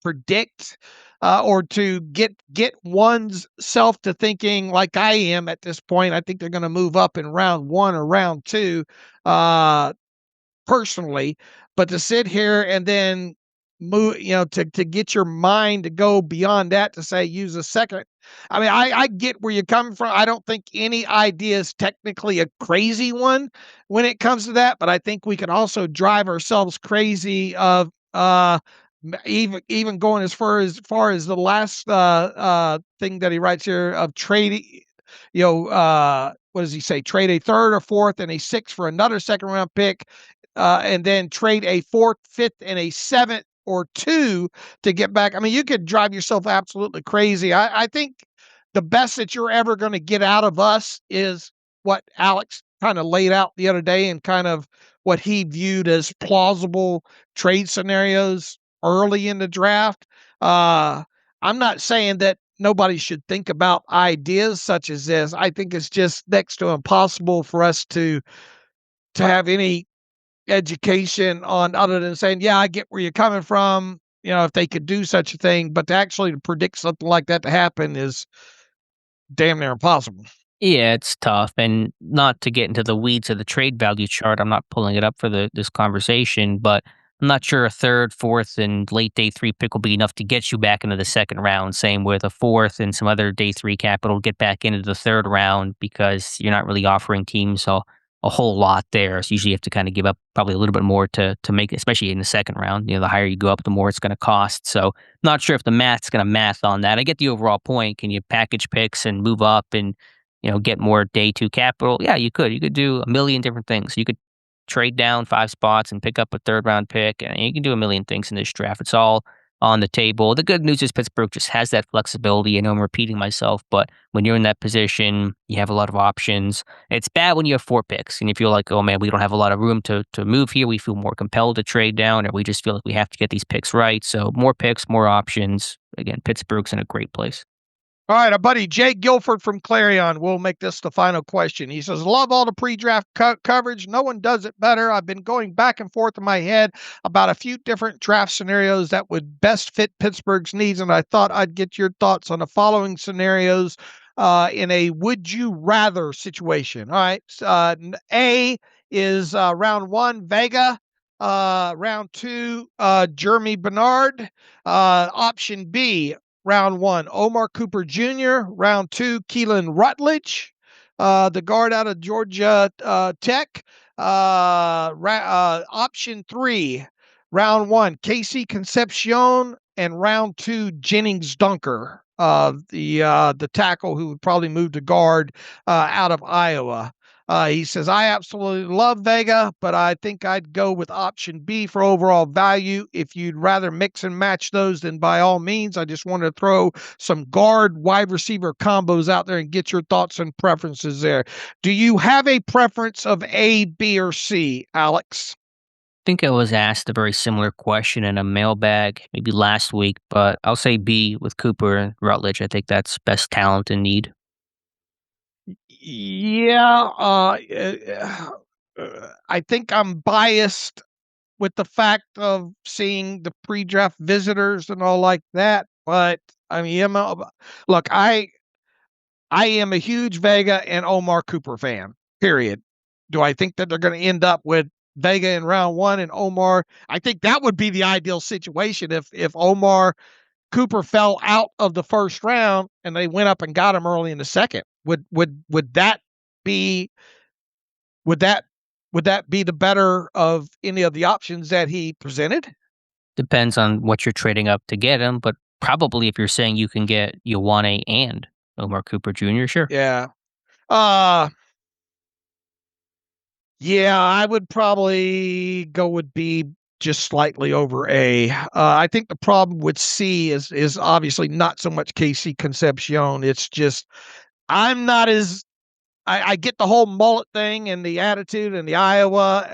predict or to get one's self to thinking like I am at this point. I think they're going to move up in round one or round two. Personally, but to sit here and then move, to get your mind to go beyond that, to say use a second. I mean, I get where you're coming from. I don't think any idea is technically a crazy one when it comes to that, but I think we can also drive ourselves crazy of even going as far as the last thing that he writes here of trading, what does he say? Trade a third or fourth and a sixth for another second round pick, and then trade a fourth, fifth, and a seventh or two to get back. I mean, you could drive yourself absolutely crazy. I think the best that you're ever going to get out of us is what Alex kind of laid out the other day, and kind of what he viewed as plausible trade scenarios early in the draft. I'm not saying that nobody should think about ideas such as this. I think it's just next to impossible for us to have any education on, other than saying, yeah, I get where you're coming from, if they could do such a thing, but to actually predict something like that to happen is damn near impossible. Yeah, it's tough, and not to get into the weeds of the trade value chart, I'm not pulling it up for this conversation, but I'm not sure a third, fourth, and late day 3 pick will be enough to get you back into the second round. Same with a fourth and some other day 3 capital get back into the third round, because you're not really offering teams a whole lot there. So usually you have to kind of give up probably a little bit more to make it, especially in the second round. The higher you go up, the more it's going to cost. So not sure if the math's going to math on that. I get the overall point. Can you package picks and move up and get more day 2 capital? Yeah, you could. You could do a million different things. You could trade down 5 spots and pick up a third round pick, and you can do a million things in this draft. It's all on the table. The good news is Pittsburgh just has that flexibility. I know I'm repeating myself, but when you're in that position, you have a lot of options. It's bad when you have 4 picks and you feel like, oh man, we don't have a lot of room to move here. We feel more compelled to trade down, or we just feel like we have to get these picks right. So more picks, more options. Again, Pittsburgh's in a great place. All right, our buddy Jay Guilford from Clarion will make this the final question. He says, love all the pre-draft coverage. No one does it better. I've been going back and forth in my head about a few different draft scenarios that would best fit Pittsburgh's needs, and I thought I'd get your thoughts on the following scenarios in a would you rather situation. All right, A is round 1, Vega. Round 2, Jeremy Bernard. Option B, round 1, Omar Cooper Jr. Round 2, Keelan Rutledge, the guard out of Georgia Tech. Option 3, round 1, Casey Concepcion, and round 2, Jennings Dunker, the tackle who would probably move to guard out of Iowa. He says, I absolutely love Vega, but I think I'd go with option B for overall value. If you'd rather mix and match those, then by all means. I just want to throw some guard wide receiver combos out there and get your thoughts and preferences there. Do you have a preference of A, B, or C, Alex? I think I was asked a very similar question in a mailbag maybe last week, but I'll say B with Cooper and Rutledge. I think that's best talent and need. Yeah, I think I'm biased with the fact of seeing the pre-draft visitors and all like that. But I mean, look, I am a huge Vega and Omar Cooper fan, period. Do I think that they're going to end up with Vega in round 1 and Omar? I think that would be the ideal situation if Omar Cooper fell out of the first round and they went up and got him early in the second. Would that be would that be the better of any of the options that he presented? Depends on what you're trading up to get him, but probably if you're saying you can get Ioane and Omar Cooper Jr., sure. Yeah. Yeah, I would probably go with B just slightly over A. I think the problem with C is obviously not so much KC Concepcion. It's just I'm not as I get the whole mullet thing and the attitude and the Iowa.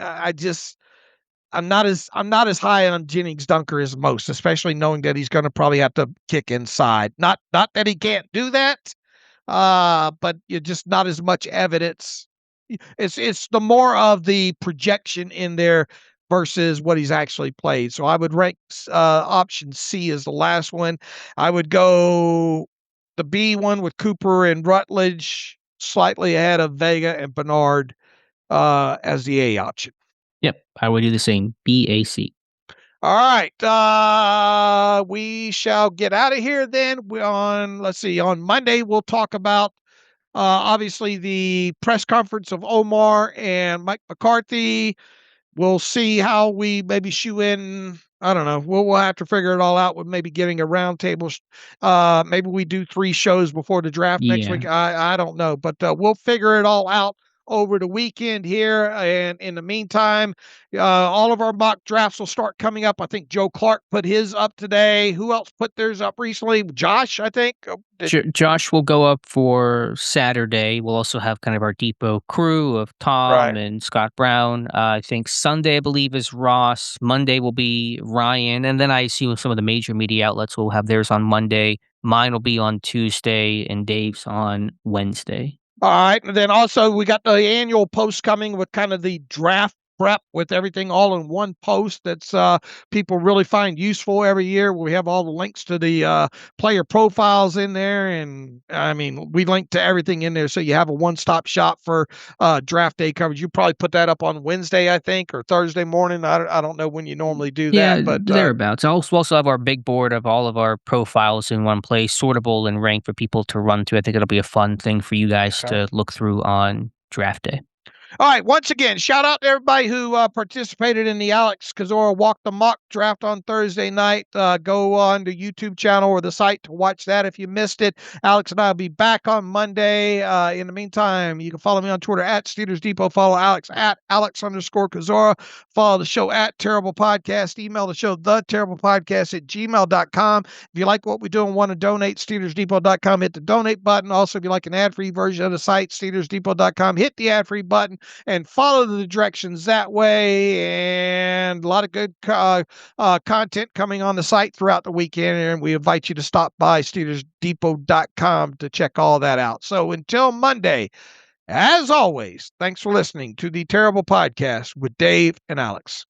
I'm not as high on Jennings Dunker as most, especially knowing that he's going to probably have to kick inside. Not that he can't do that, but you're just not as much evidence. It's the more of the projection in there versus what he's actually played. So I would rank option C as the last one. I would go the B one with Cooper and Rutledge slightly ahead of Vega and Bernard as the A option. Yep, I would do the same. BAC. All right. We shall get out of here then. On Monday, we'll talk about obviously the press conference of Omar and Mike McCarthy. We'll see how we maybe shoe in. I don't know. We'll have to figure it all out with maybe getting a roundtable. Maybe we do 3 shows before the draft next week. I don't know, but we'll figure it all out over the weekend here. And in the meantime, all of our mock drafts will start coming up. I think Joe Clark put his up today. Who else put theirs up recently? Josh, I think. Josh will go up for Saturday. We'll also have kind of our depot crew of Tom and Scott Brown. I think Sunday, I believe, is Ross. Monday will be Ryan. And then I assume some of the major media outlets will have theirs on Monday. Mine will be on Tuesday and Dave's on Wednesday. All right. And then also we got the annual post coming with kind of the draft prep with everything all in one post that's people really find useful every year. We have all the links to the player profiles in there. And I mean, we link to everything in there. So you have a one-stop shop for draft day coverage. You probably put that up on Wednesday, I think, or Thursday morning. I don't know when you normally do that. But thereabouts. I'll also have our big board of all of our profiles in one place, sortable and ranked for people to run to. I think it'll be a fun thing for you guys to look through on draft day. All right. Once again, shout out to everybody who participated in the Alex Kozora Walk the Mock draft on Thursday night. Go on the YouTube channel or the site to watch that if you missed it. Alex and I will be back on Monday. In the meantime, you can follow me on Twitter at Steelers Depot. Follow Alex at Alex_Kozora. Follow the show at Terrible Podcast. Email the show, theterriblepodcast@gmail.com. If you like what we do and want to donate, SteelersDepot.com, hit the donate button. Also, if you like an ad-free version of the site, SteelersDepot.com, hit the ad-free button and follow the directions that way. And a lot of good content coming on the site throughout the weekend. And we invite you to stop by SteelersDepot.com to check all that out. So until Monday, as always, thanks for listening to the Terrible Podcast with Dave and Alex.